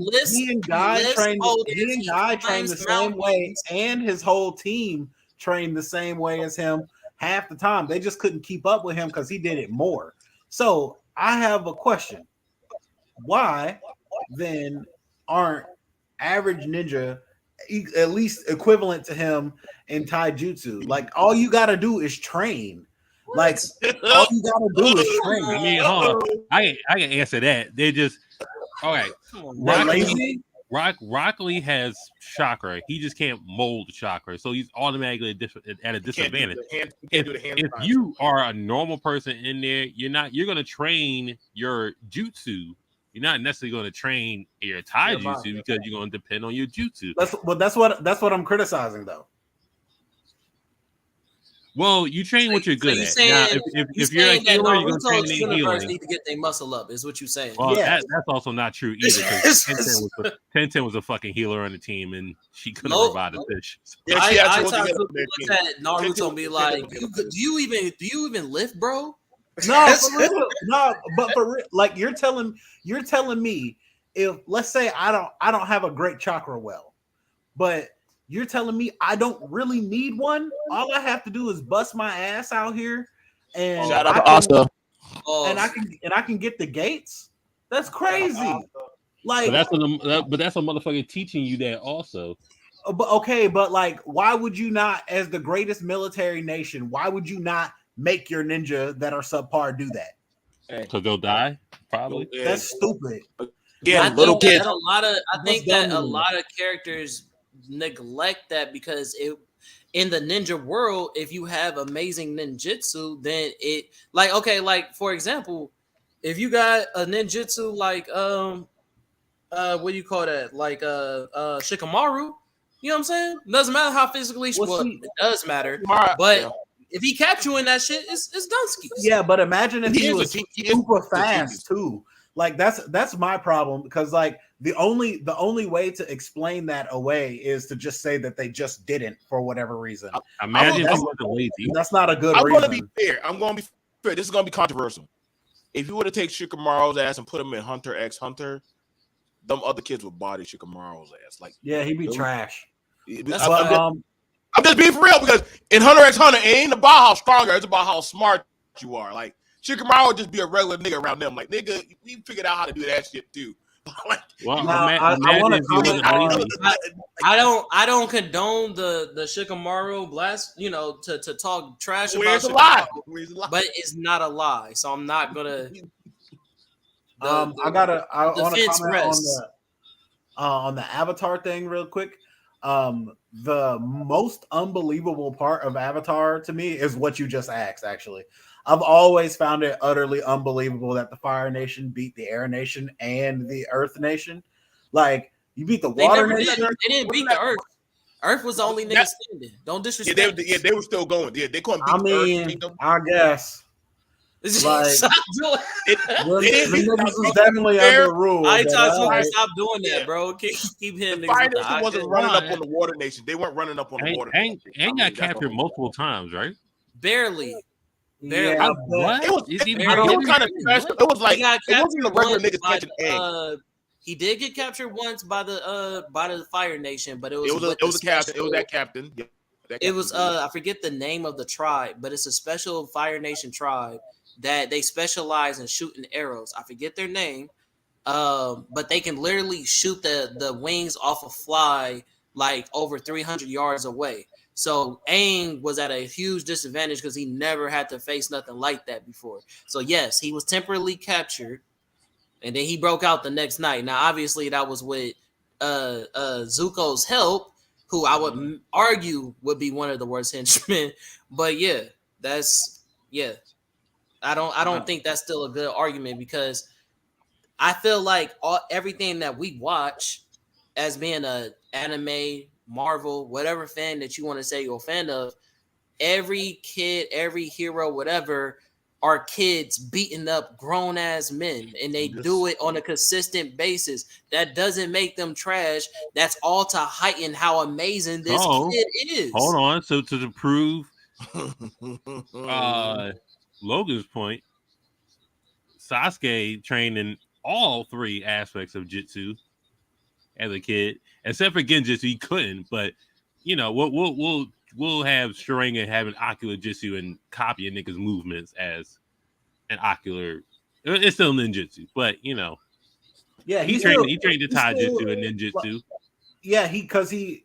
and Guy train the same way, and his whole team trained the same way as him half the time. They just couldn't keep up with him because he did it more. So I have a question. Why then aren't average ninja at least equivalent to him in taijutsu? Like, all you got to do is train. Like, all you got to do is train. I mean, I can answer that. They just, all right. Rock Lee has chakra. He just can't mold chakra, so he's automatically at a disadvantage. If you are a normal person in there, you're going to train your jutsu. You're not necessarily going to train your taijutsu because you're going to depend on your jutsu. That's what I'm criticizing, though. Well, you train what you're good at. Now, if you're a healer, you're going to train their healing. Need to get their muscle up, is what you're saying. Well, that's also not true either. Ten was a fucking healer on the team, and she couldn't revive the fish. Yeah, I talked to Naruto and be like, do you even lift, bro? No, for real. No, but for real, like you're telling me if let's say I don't have a great chakra well, but you're telling me I don't really need one. All I have to do is bust my ass out here, and shout out to Asta. And I can get the gates. That's crazy. Like, but that's a motherfucker teaching you that also. But like, why would you not, as the greatest military nation, why would you not make your ninja that are subpar do that? Because they'll die, probably. That's stupid. Yeah, little kids. I think that a lot of characters neglect that because in the ninja world, if you have amazing ninjutsu, then it like for example, if you got a ninjutsu like what do you call that, like Shikamaru, you know what I'm saying? Doesn't matter how physically it does matter, but if he kept you in that shit, it's Dunsky. Yeah, but imagine if he was super fast too. Like that's my problem, because like the only way to explain that away is to just say that they just didn't for whatever reason. Imagine if that's, he wasn't lazy. that's not a good I'm reason. going to be fair. I'm going to be fair. This is going to be controversial. If you were to take Shikamaru's ass and put him in Hunter x Hunter, them other kids would body Shikamaru's ass. Like, yeah, he'd be trash. I'm just being for real because in Hunter x Hunter, it ain't about how strong, it's about how smart you are. Like, Shikamaru would just be a regular nigga around them. Like, nigga, we figured out how to do that shit too. Like, Well, now, I imagine want if he wasn't lazy. I don't condone the Shikamaru blast, you know, to talk trash where's about the lie? Shikamaru, Where's the lie? but it's not a lie, so I'm not gonna. I want to defense comment rests. on the Avatar thing real quick. The most unbelievable part of Avatar to me is what you just asked. Actually, I've always found it utterly unbelievable that the Fire Nation beat the Air Nation and the Earth Nation. Like, you beat the Water Nation. They didn't beat the Earth. Earth was the only nigga standing. Don't disrespect. Yeah, they were still going. Yeah, they couldn't beat I the mean, Earth Kingdom. I guess. Like, Stop doing. the niggas is definitely underruled. I but, talk stop doing that, bro. Keep hitting The niggas. Fire with the Nation eye. wasn't running up on the Water Nation. They weren't running up on the Water Nation. Aang got captured multiple times, right? Barely. Yeah, What? It was, Is he it was kind of special. It was like He got it wasn't the regular captured niggas catching egg. he did get captured once by the Fire Nation, but it was It was a captain. It was that captain. Yeah, that It was captain. I forget the name of the tribe, but it's a special Fire Nation tribe that they specialize in shooting arrows. I forget their name, but they can literally shoot the wings off a fly like over 300 yards away. So Aang was at a huge disadvantage because he never had to face nothing like that before. So yes, he was temporarily captured, and then he broke out the next night. Now, obviously, that was with Zuko's help, who I would argue would be one of the worst henchmen. But yeah, I don't think that's still a good argument because I feel like everything that we watch as being a anime, Marvel, whatever fan that you want to say you're a fan of, every kid, every hero, whatever, are kids beating up grown ass men, and they do it on a consistent basis. That doesn't make them trash. That's all to heighten how amazing this kid is. Hold on. So to prove Logan's point, Sasuke trained in all three aspects of Jitsu as a kid, except for Genjutsu, he couldn't. But you know, we'll have Sharingan having ocular Jitsu and copying niggas' movements as an ocular. It's still ninjutsu, but you know, yeah, he trained to taijutsu and ninjutsu. Yeah, because you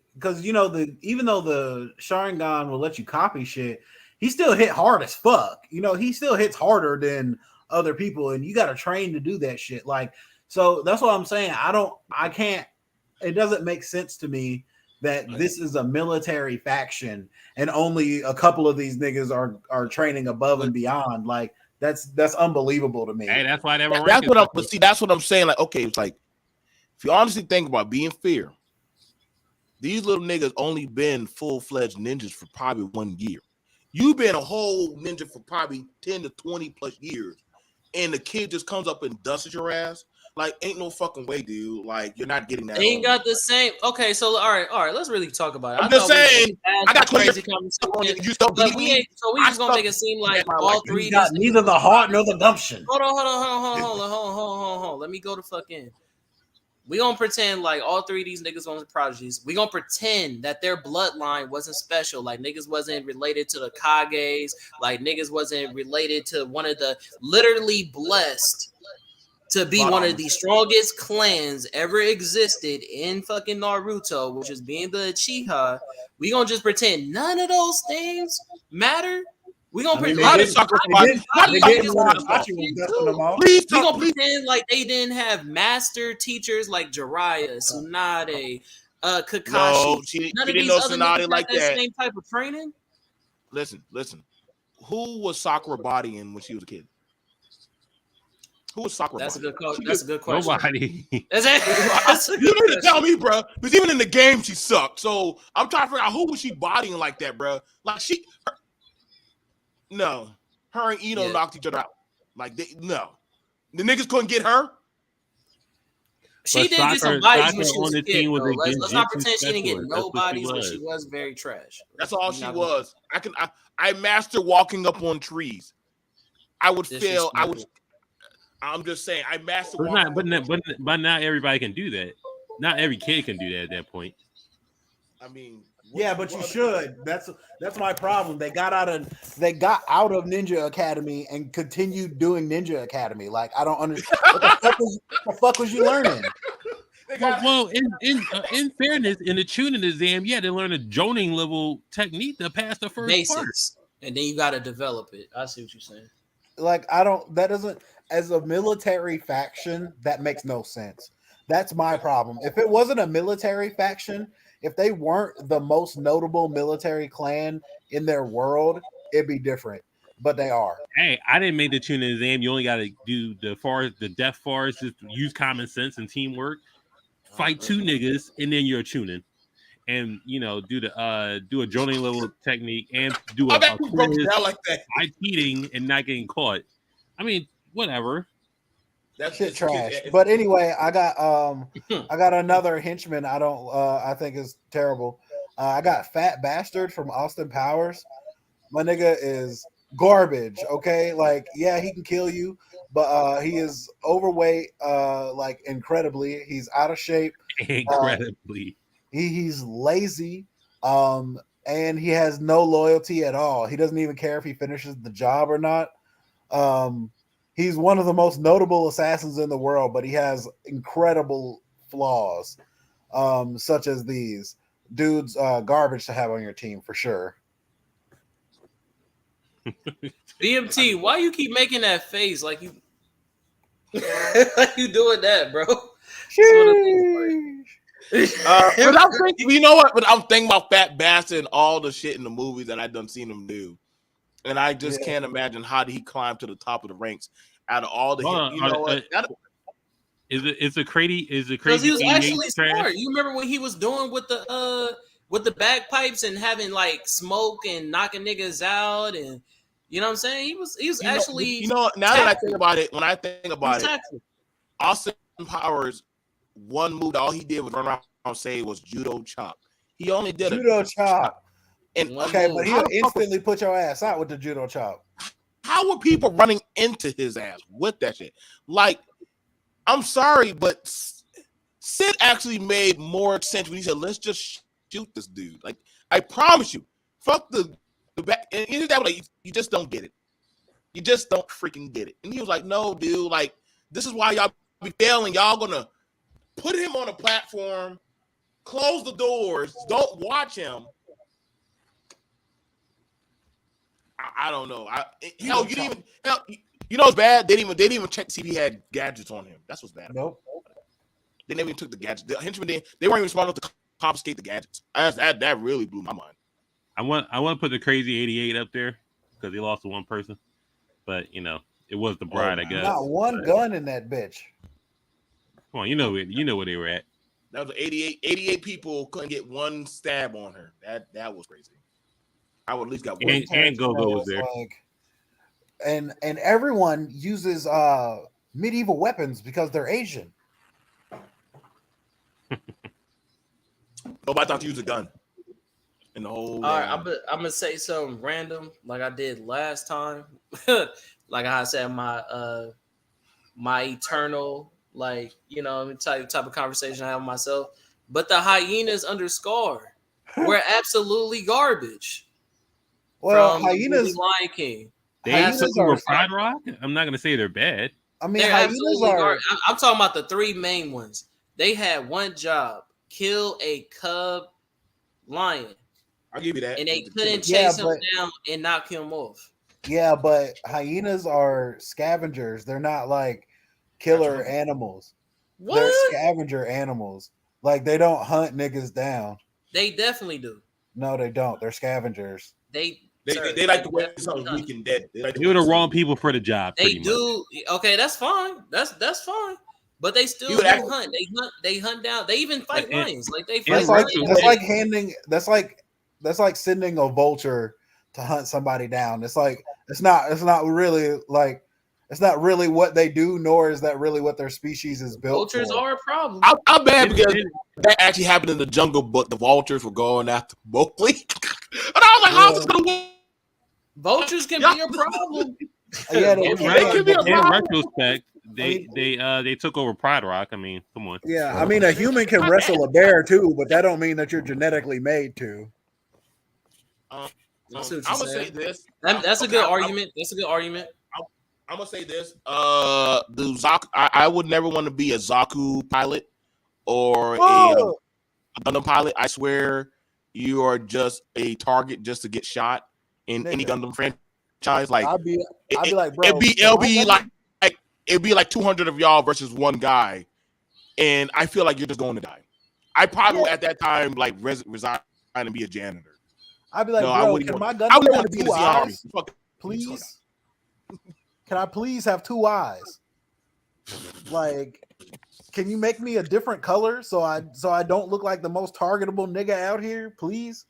know even though the Sharingan will let you copy shit, he still hit hard as fuck. You know, he still hits harder than other people, and you got to train to do that shit. Like, so that's what I'm saying. I can't. It doesn't make sense to me that this is a military faction and only a couple of these niggas are training above and beyond. Like, that's unbelievable to me. Hey, that's why they were. That's what I'm saying. Like, okay, it's like if you honestly think about being fair, these little niggas only been full-fledged ninjas for probably 1 year. You've been a whole ninja for probably 10 to 20 plus years, and the kid just comes up and dusts your ass. Like, ain't no fucking way, dude. Like, you're not getting that. They ain't got the same. Okay, so all right. Let's really talk about it. I'm just saying. I got crazy conversation. You still But we ain't. So we just gonna make it seem like all three. Got neither the heart nor the gumption. Hold on. Let me go to fucking. We gonna pretend like all three of these niggas wasn't prodigies. We gonna pretend that their bloodline wasn't special. Like niggas wasn't related to the Kages. Like niggas wasn't related to one of the literally blessed to be one of the strongest clans ever existed in fucking Naruto, which is being the Uchiha. We gonna just pretend none of those things matter. We gonna pretend. We gonna pretend like they didn't have master teachers like Jiraiya, Tsunade, Kakashi. No, she didn't know Tsunade like that. Same type of training. Listen. Who was Sakura bodying when she was a kid? Who was Sakura? That's a good question. Nobody. You need to tell me, bro. Because even in the game, she sucked. So I'm trying to figure out who was she bodying like that, bro. Like her and Ino knocked each other out. Like no, the niggas couldn't get her. She But did get some Soccer bodies when she on was a the kid, team was though. a Let's not genjutsu pretend she didn't get specialist. no That's what she bodies, but was. she was very trash. That's all We she not was. I master walking up on trees. I would fail. I'm just saying. I master But walking. but not everybody can do that. Not every kid can do that at that point. I mean, Yeah, but you should. That's my problem. They got out of Ninja Academy and continued doing Ninja Academy. Like I don't understand. What the fuck was you learning? Well, in fairness, in the tuning exam, yeah, they learn a joning level technique to pass the first basics, and then you got to develop it. I see what you're saying. Like I don't. That doesn't. As a military faction, that makes no sense. That's my problem. If it wasn't a military faction, if they weren't the most notable military clan in their world, it'd be different. But they are. Hey, I didn't make the tuning exam. You only got to do the death forest, just use common sense and teamwork. Fight two niggas, and then you're tuning. And do a joining level technique and do a quiz like that. by cheating and not getting caught. I mean, whatever. That shit trash. But anyway, I got another henchman. I think is terrible. I got Fat Bastard from Austin Powers. My nigga is garbage. Okay, like yeah, he can kill you, but he is overweight. Like incredibly, he's out of shape. Incredibly. He's lazy, and he has no loyalty at all. He doesn't even care if he finishes the job or not. He's one of the most notable assassins in the world, but he has incredible flaws, such as these. Dude's garbage to have on your team for sure. BMT, why you keep making that face like you like you doing that, bro? But I'm thinking, you know what? But I'm thinking about Fat Bastard and all the shit in the movies that I done seen him do, and I just can't imagine how did he climb to the top of the ranks out of all the. Is it crazy? Because he was actually smart. You remember what he was doing with the bagpipes and having like smoke and knocking niggas out, and you know what I'm saying? He was actually now that I think about it, when I think about it, Austin Powers. One move, all he did was run around and say was judo chop. He only did judo chop. And okay, but he'll instantly put your ass out with the judo chop. How were people running into his ass with that shit? Like, I'm sorry, but Sid actually made more sense when he said, "Let's just shoot this dude." Like, I promise you, fuck the back. And he's that like you just don't get it. You just don't freaking get it. And he was like, "No, dude. Like, this is why y'all be failing. Y'all gonna." Put him on a platform, close the doors, don't watch him. I don't know. You know it's bad. They didn't even check to see if he had gadgets on him. That's what's bad. Nope. They never even took the gadgets. The henchmen they weren't even smart enough to confiscate the gadgets. That really blew my mind. I want to put the crazy 88 up there because he lost to one person, but it was the bride. I guess not one gun in that bitch. Come on, you know where they were at. That was 88 people couldn't get one stab on her. That was crazy. I would at least got one. And Go-Go was there. Like, and everyone uses medieval weapons because they're Asian. Nobody thought to use a gun. In the whole. All right, I'm gonna say something random like I did last time. Like I said, my eternal. Like, type of conversation I have with myself. But the hyenas under Scar were absolutely garbage. Well, hyenas, Lion King. They were Fried Rock. I'm not gonna say they're bad. I mean, they're absolutely garbage. I'm talking about the three main ones. They had one job: kill a cub lion. I'll give you that. And they couldn't chase him down and knock him off. Yeah, but hyenas are scavengers. They're not like killer animals. What? They're scavenger animals. Like they don't hunt niggas down. They definitely do. No, they don't. They're scavengers. They like the way something's weak and dead. You're the wrong people for the job. They do. Much. Okay, that's fine. That's fine. But they still do hunt. They hunt down. They even fight lions. Like they fight. That's like sending a vulture to hunt somebody down. It's not really like. It's not really what they do, nor is that really what their species is built Vultures for. are a problem. I'm mad because that actually happened in the Jungle Book. The vultures were going after Mowgli, and I was like, "How's this gonna work?" Vultures can be a problem. Yeah, In, They can be a in problem. retrospect, they took over Pride Rock. I mean, come on. Yeah, I mean, a human can wrestle a bear too, but that don't mean that you're genetically made to. I'm I see what gonna you're say saying. this. That's a good argument. That's a good argument. I'm gonna say this. The Zaku, I would never want to be a Zaku pilot or Oh, a Gundam pilot. I swear, you are just a target just to get shot in any nigga. Gundam franchise. Like I'd be like, bro, it'll be like 200 of y'all versus one guy, and I feel like you're just going to die. I probably will at that time like resign and be a janitor. I'd be like, No, I bro, wouldn't can want- my I would Gundam want have to be in 2 the Sea Army. eyes, Fuck it. please? Can I please have 2 eyes? Like, can you make me a different color so I don't look like the most targetable nigga out here, please?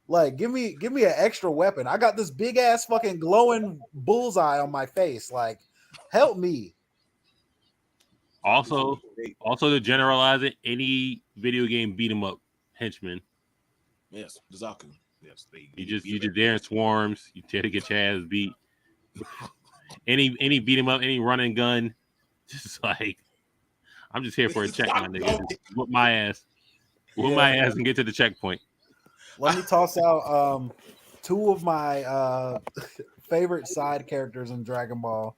Like, give me an extra weapon. I got this big ass fucking glowing bullseye on my face. Like, help me. Also to generalize it, any video game beat 'em up henchman. Yes, the Zaku. Yes, You just there in swarms. You try to get your ass beat. Any beat 'em up, any run and gun, just like I'm just here for a check, my nigga. Just whoop my ass, and get to the checkpoint. Let me toss out 2 of my favorite side characters in Dragon Ball.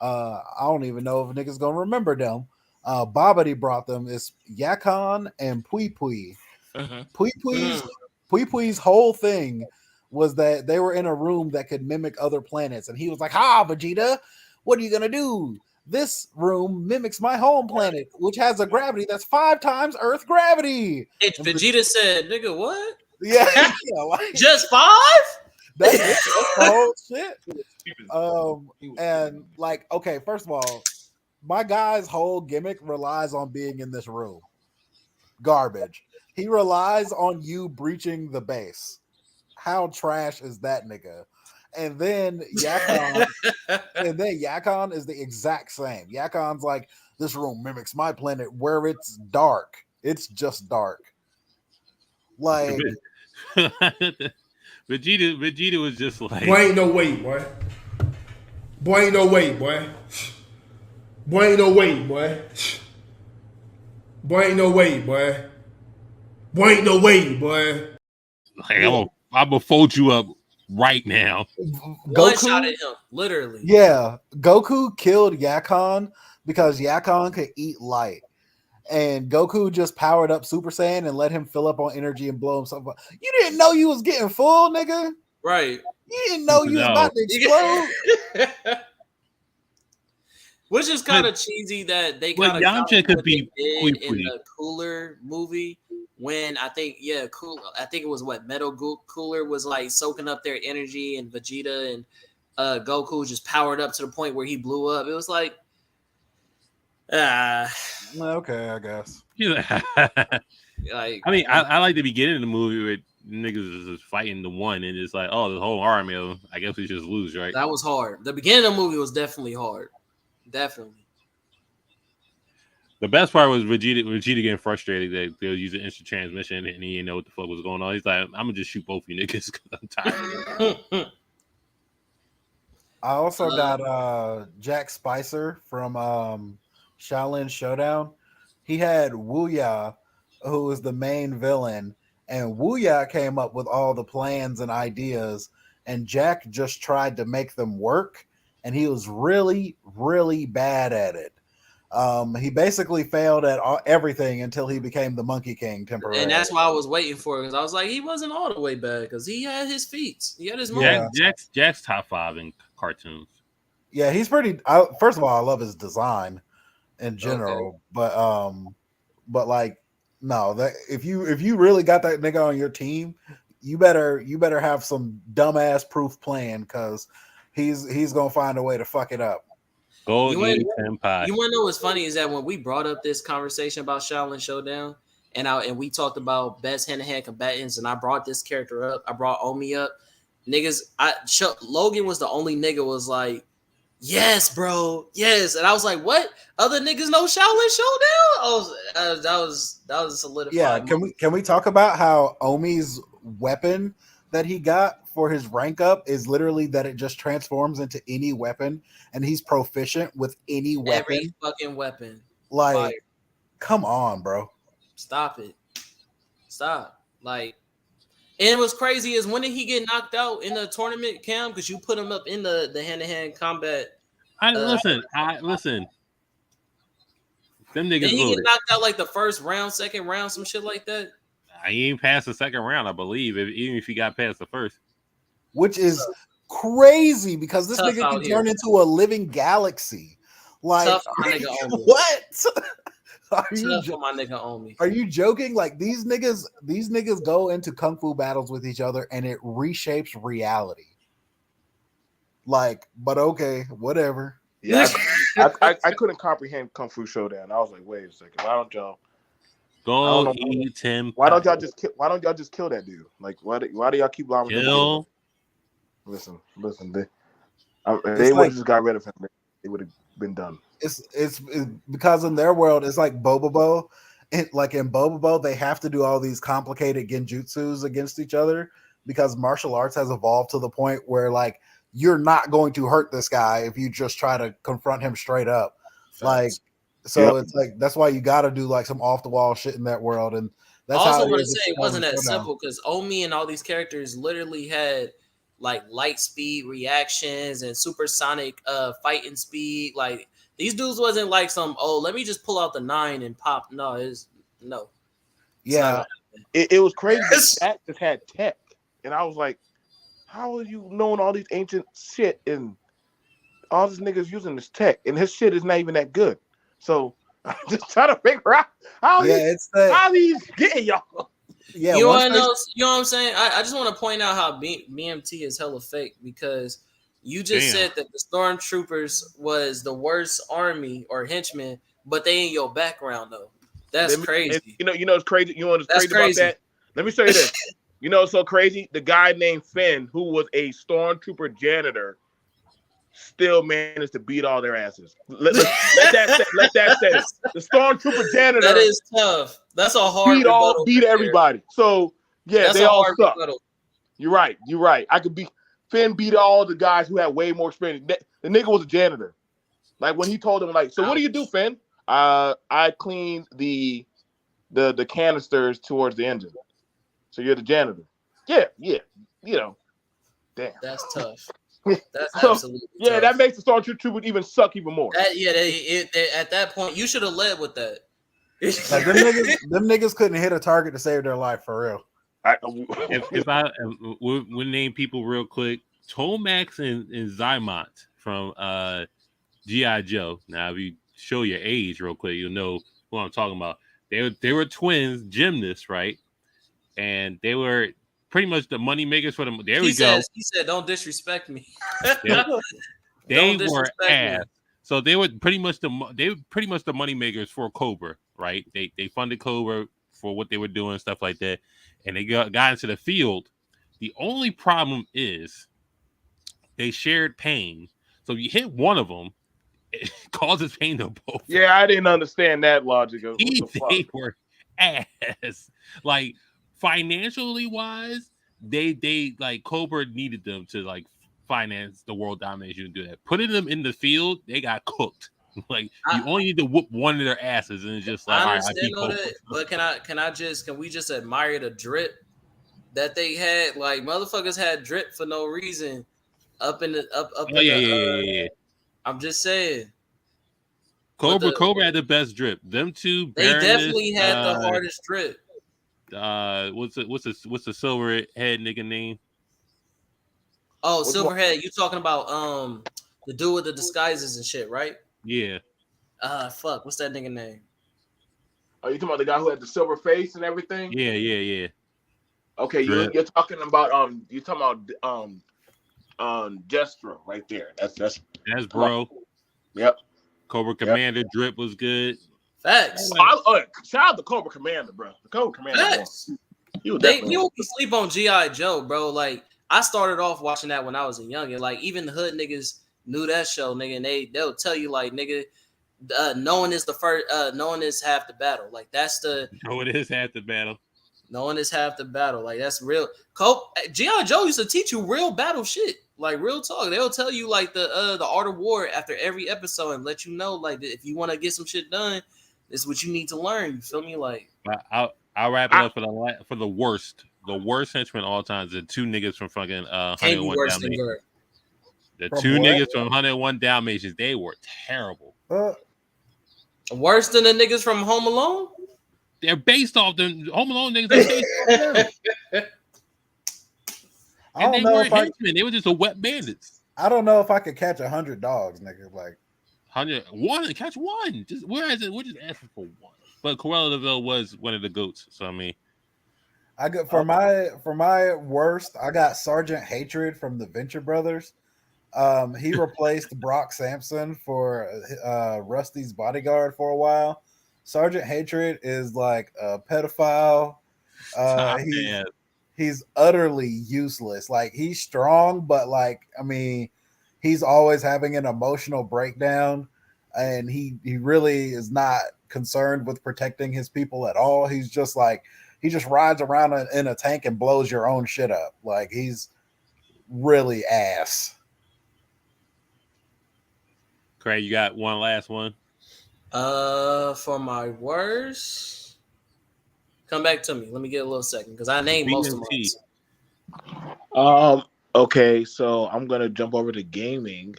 I don't even know if niggas gonna remember them. Babidi brought them. It's Yakon and Pui Pui. Pui Pui's whole thing was that they were in a room that could mimic other planets, and he was like, "Ha, Vegeta, what are you gonna do? This room mimics my home planet, which has a gravity that's 5 times Earth gravity." And Vegeta said, "Nigga, what? Yeah, yeah, like, Just 5? that's it. That's the whole shit. And like, okay, first of all, my guy's whole gimmick relies on being in this room. Garbage. He relies on you breaching the base. How trash is that nigga? And then Yakon, is the exact same. Yakon's like, this room mimics my planet where it's dark. It's just dark. Like Vegeta was just like, Boy, ain't no way, boy. Boy, ain't no way, boy. Boy, ain't no way, boy. Boy, ain't no way, boy. Boy, ain't no way, boy. I'm gonna fold you up right now. One shot at him, literally. Yeah, Goku killed Yakon because Yakon could eat light. And Goku just powered up Super Saiyan and let him fill up on energy and blow himself up. You didn't know you was getting full, nigga. Right. You didn't know you was about to explode. Which is kind of cheesy that they kind of Yamcha could be in the Cooler movie when I think I think it was Metal Cooler was like soaking up their energy, and Vegeta and Goku just powered up to the point where he blew up. It was like okay, I guess. like I mean, I like the beginning of the movie where niggas is just fighting the one, and it's like, oh, the whole army of them. I guess we just lose, right? That was hard. The beginning of the movie was definitely hard. Definitely. The best part was Vegeta getting frustrated that they were using instant transmission and he didn't know what the fuck was going on. He's like, I'm gonna just shoot both of you niggas because I'm tired of it. I also got Jack Spicer from Shaolin Showdown. He had Wuya, who was the main villain, and Wuya came up with all the plans and ideas, and Jack just tried to make them work, and he was really, really bad at it. He basically failed at everything until he became the Monkey King temporarily. And that's why I was waiting for it, because I was like, he wasn't all the way bad because he had his feats. He had his moments. Jack's top 5 in cartoons. Yeah, he's pretty. First of all, I love his design in general, but like, no, that if you really got that nigga on your team, you better have some dumbass proof plan because he's gonna find a way to fuck it up. You want to know what's funny is that when we brought up this conversation about Shaolin Showdown and we talked about best hand-to-hand combatants, and I brought this character up, I brought Omi up, niggas. Logan was the only nigga was like, Yes, bro. Yes, and I was like, "What? Other niggas know Shaolin Showdown?" That was a solidified. Yeah, can we talk about how Omi's weapon that he got for his rank up is literally that it just transforms into any weapon, and he's proficient with any weapon. Every fucking weapon. Like, Fire. come on, bro. Stop it. Stop. Like, and what's crazy is when did he get knocked out in the tournament, Cam? Because you put him up in the hand-to-hand combat. Listen. Them niggas Did he voted. get knocked out like the first round, second round, some shit like that? He ain't passed the second round, I believe, even if he got past the first. Which is crazy because this Tough nigga out can here. turn into a living galaxy. Like, Tough for my nigga Omi. what? Tough for my nigga Omi. Are you joking? Like these niggas go into kung fu battles with each other and it reshapes reality. Like, but okay, whatever. Yeah, I couldn't comprehend Kung Fu Showdown. I was like, wait a second, why don't y'all go eat him? Why don't y'all just kill that dude? Like, why do y'all keep allowing him to kill him? Listen, if they would have just got rid of him, it would have been done. It's because in their world it's like Bobobo. Like in Bobobo, they have to do all these complicated genjutsus against each other because martial arts has evolved to the point where like you're not going to hurt this guy if you just try to confront him straight up. Like, so it's like that's why you got to do like some off the wall shit in that world. And that's I also how want to say it wasn't that simple because Omi and all these characters literally had like light speed reactions and supersonic fighting speed. Like these dudes wasn't like some let me just pull out the 9 and pop. No. Yeah, it was crazy. That just had tech, and I was like, how are you knowing all these ancient shit and all these niggas using this tech and his shit is not even that good? So I'm just trying to figure out how he's getting y'all. Yeah, you want to know? You know what I'm saying? I just want to point out how BMT is hella fake because you just said that the stormtroopers was the worst army or henchmen, but they in your background though. That's crazy. You know it's crazy. You know what's crazy about that? Let me show you this. You know, it's so crazy. The guy named Finn, who was a stormtrooper janitor, still managed to beat all their asses. Let that set it. The stormtrooper janitor. That is tough. That's a hard beat everybody. So yeah, that's they all suck. Rebuttal. You're right. Finn beat all the guys who had way more experience. The nigga was a janitor. Like when he told him, like, so what do you do, Finn? I cleaned the canisters towards the engine. So you're the janitor. Yeah. You know, damn. That's tough. That's absolutely tough. That makes the stormtrooper even suck even more. At that point, you should have led with that. Like, them niggas couldn't hit a target to save their life for real. If I would name people real quick, Tomax and Zymont from G.I. Joe. Now, if you show your age real quick, you'll know who I'm talking about. They were twins, gymnasts, right? And they were pretty much the money makers for them. He said, "Don't disrespect me." They were ass. So they were pretty much the money makers for Cobra, right? They funded Cobra for what they were doing and stuff like that, and they got into the field. The only problem is they shared pain. So if you hit one of them, it causes pain to both. Yeah, I didn't understand that logic. They were ass. Like financially wise, they like Cobra needed them to like finance the world domination and do that. Putting them in the field, they got cooked. Like you only need to whoop one of their asses, and it's just like I understand all that. But can we just admire the drip that they had? Like motherfuckers had drip for no reason. Yeah. I'm just saying. Cobra had the best drip. Them two, they definitely had the hardest drip. What's the silver head nigga name? Oh, Silverhead. You talking about the dude with the disguises and shit, right? Yeah. Fuck. What's that nigga name? Are you talking about the guy who had the silver face and everything? Yeah. Okay, you're talking about Destro right there. That's bro. Yep. Cobra Commander drip was good. Facts. Shout out to Cobra Commander, bro. The Cobra Commander. Facts. You don't sleep on G.I. Joe, bro. Like I started off watching that when I was a youngin'. Like even the hood niggas knew that show, nigga, and they'll tell you like, nigga, knowing is the first, knowing is half the battle. Like that's the Oh, it is half the battle. knowing is half the battle. Like that's real. G.I. Joe used to teach you real battle shit. Like real talk. They'll tell you like the art of war after every episode and let you know like if you want to get some shit done, this is what you need to learn. You feel me? Like I'll wrap it up for the worst. The worst henchmen all times. The two niggas from fucking can't be 101 worse than Dalmatians. Gerd. The From two what? niggas from 101 Dalmatians, they were terrible. Worse than the niggas from Home Alone? They're based off the Home Alone niggas. They're based off them. I And don't they know weren't if I. henchmen. They were just a wet bandits. I don't know if I could catch 100 dogs, nigga. Like 101, catch one. Just we're just asking for one. But Cruella de Vil was one of the goats. So I mean, I got for my worst, I got Sergeant Hatred from the Venture Brothers. He replaced Brock Sampson for Rusty's bodyguard for a while. Sergeant Hatred is like a pedophile. He's utterly useless. Like he's strong, but like I mean, he's always having an emotional breakdown, and he really is not concerned with protecting his people at all. He's just like he just rides around in a tank and blows your own shit up. Like he's really ass. Craig, you got one last one? For my worst, come back to me. Let me get a little second because I named most of mine. Okay, so I'm gonna jump over to gaming.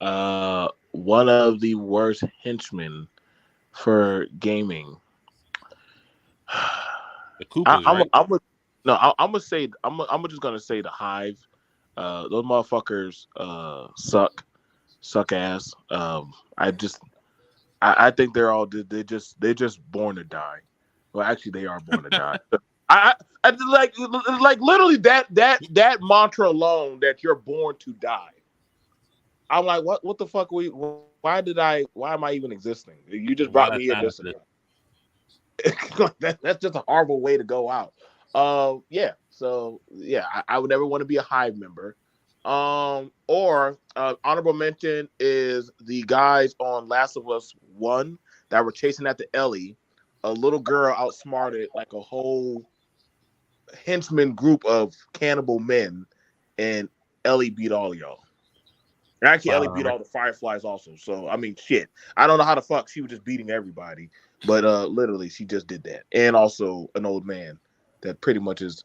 One of the worst henchmen for gaming. The Coopers, right? I'm just gonna say the Hive. Those motherfuckers suck ass. I think they're just born to die. Well, actually, they are born to die. I like literally that mantra alone, that you're born to die. I'm like, what the fuck? Why am I even existing? You just brought me here just that's just a horrible way to go out. Yeah. So yeah, I would never want to be a Hive member. Or honorable mention is the guys on Last of Us 1 that were chasing after Ellie. A little girl outsmarted like a whole henchman group of cannibal men, and Ellie beat all of y'all. And actually, Ellie beat all the Fireflies also. So I mean, shit. I don't know how the fuck she was just beating everybody, but literally she just did that. And also an old man that pretty much is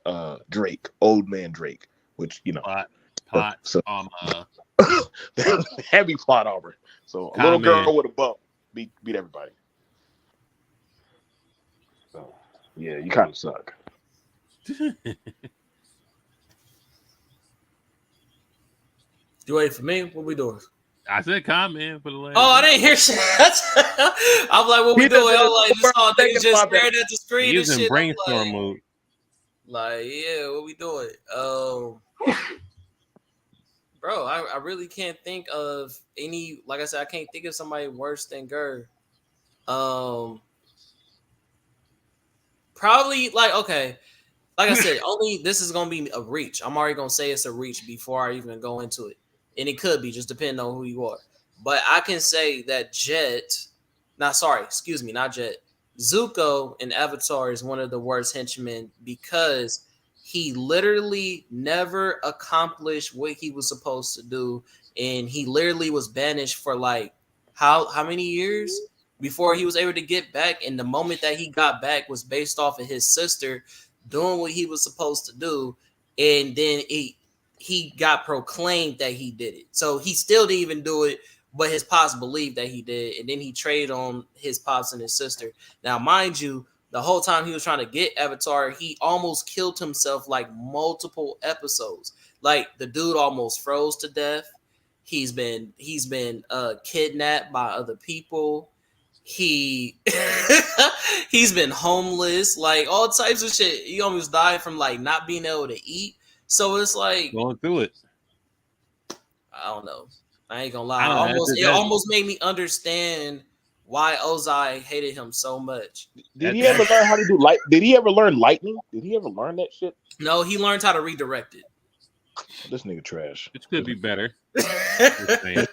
Drake, old man Drake, which you know. Heavy plot armor. So a little girl with a bump beat everybody. So yeah, you kind of suck. You wait for me? What we doing? I said comment for the last. Oh, I didn't hear shit. I'm like, what we doing? I'm like, this all niggas just staring at the screen and shit. He's in brainstorm like, mode. Like, yeah, what we doing? Bro, I really can't think of any. Like I said, I can't think of somebody worse than Gerd. Probably like okay. Like I said, only this is gonna be a reach. I'm already gonna say it's a reach before I even go into it, and it could be just depending on who you are. But I can say that not Jet. Zuko in Avatar is one of the worst henchmen because he literally never accomplished what he was supposed to do, and he literally was banished for like how many years before he was able to get back. And the moment that he got back was based off of his sister doing what he was supposed to do, and then he got proclaimed that he did it. So he still didn't even do it, but his pops believed that he did, and then he traded on his pops and his sister. Now, mind you, the whole time he was trying to get Avatar, he almost killed himself like multiple episodes. Like the dude almost froze to death. He's been kidnapped by other people. He's been homeless, like all types of shit. He almost died from like not being able to eat. So it's like going through it. I don't know. I ain't gonna lie. It almost made me understand why Ozai hated him so much. Did he ever learn how to do light? Did he ever learn lightning? Did he ever learn that shit? No, he learned how to redirect it. This nigga trash. Which could be better. Just saying.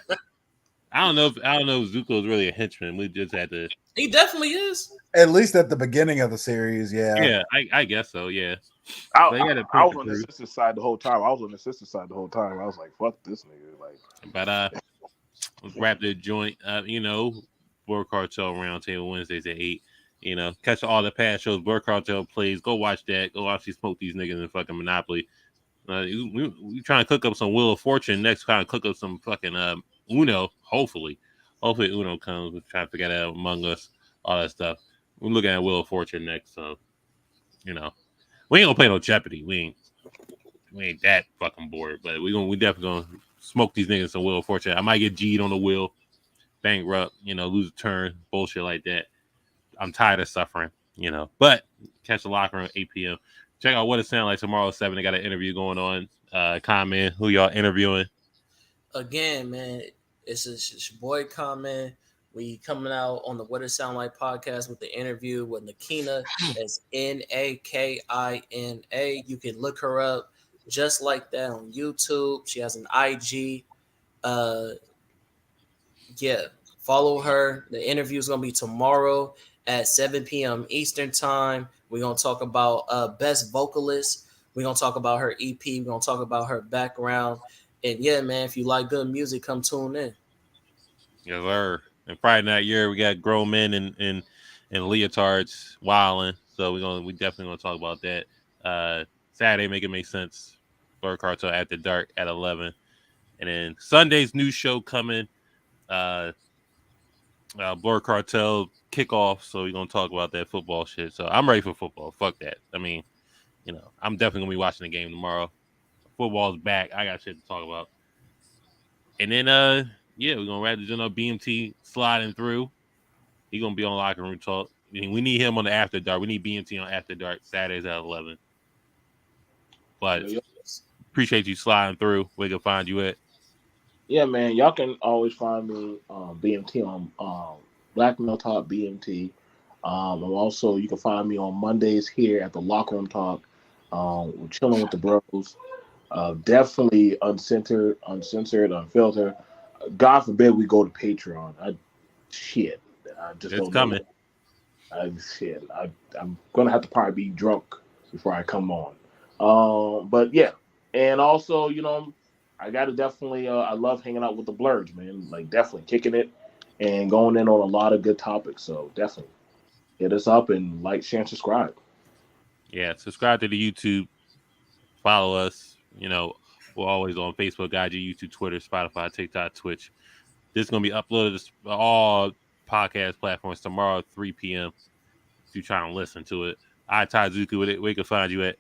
I don't know if Zuko is really a henchman. We just had to. He definitely is. At least at the beginning of the series, yeah. Yeah, I guess so. Yeah. I, They got a I was picture on the through. sister side the whole time. I was like, fuck this nigga. Like, But let's wrap the joint up. Blerd Cartel Roundtable Wednesdays at 8. Catch all the past shows. Blerd Cartel plays. Go watch that. Go watch these smoke these niggas in fucking Monopoly. We trying to cook up some Wheel of Fortune next. Trying to cook up some fucking Uno. Hopefully Uno comes. We're trying to figure that out Among Us. All that stuff. We're looking at Wheel of Fortune next. So we ain't gonna play no Jeopardy. We ain't that fucking bored. But we definitely gonna smoke these niggas some Wheel of Fortune. I might get G'd on the wheel, bankrupt, lose a turn, bullshit like that. I'm tired of suffering, But catch the locker room at 8 p.m. Check out What It Sound Like tomorrow at 7. They got an interview going on. Comment who y'all interviewing. Again, man, it's your boy Comment. We coming out on the What It Sound Like podcast with the interview with Nakina. That's Nakina. You can look her up just like that on YouTube. She has an IG. Follow her. The interview is gonna be tomorrow at 7 p.m. Eastern time. We're gonna talk about best vocalist. We're gonna talk about her EP. We're gonna talk about her background. And yeah, man, if you like good music, come tune in. Yes, sir. And Friday night, we got grown men in leotards wilding. So we definitely gonna talk about that. Saturday, make it make sense. Blerd Cartel After Dark at 11, and then Sunday's new show coming. Blerd Cartel kickoff. So we're gonna talk about that football shit. So I'm ready for football. Fuck that. I mean, I'm definitely gonna be watching the game tomorrow. Football's back. I got shit to talk about. And then we're gonna wrap this up. BMT sliding through. He's gonna be on Locker Room Talk. We need him on the After Dark. We need BMT on After Dark Saturdays at 11. But appreciate you sliding through. Where can find you at? yeah, man, y'all can always find me BMT on Black Male Talk BMT. And also you can find me on Mondays here at the Locker Room Talk. We're chilling with the bros. Definitely uncensored, unfiltered. God forbid we go to Patreon. I just It's don't coming. know. I'm gonna have to probably be drunk before I come on. But yeah, and also I gotta definitely I love hanging out with the Blerds, man. Like definitely kicking it and going in on a lot of good topics. So definitely hit us up and like, share, and subscribe. Yeah, subscribe to the YouTube. Follow us. We're always on Facebook, IG, YouTube, Twitter, Spotify, TikTok, Twitch. This is going to be uploaded to all podcast platforms tomorrow at 3 p.m. if you're trying to listen to it. Taizuku, where you can find you at?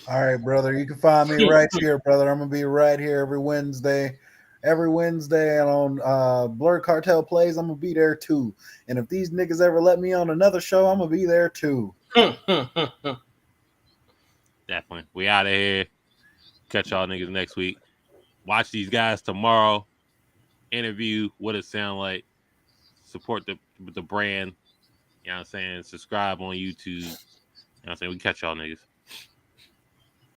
All right, brother. You can find me right here, brother. I'm going to be right here every Wednesday. Every Wednesday and on Blerd Cartel Plays, I'm going to be there too. And if these niggas ever let me on another show, I'm going to be there too. Definitely. We out of here. Catch y'all niggas next week. Watch these guys tomorrow. Interview What It Sound Like. Support the brand. You know what I'm saying? Subscribe on YouTube. You know what I'm saying? We catch y'all niggas.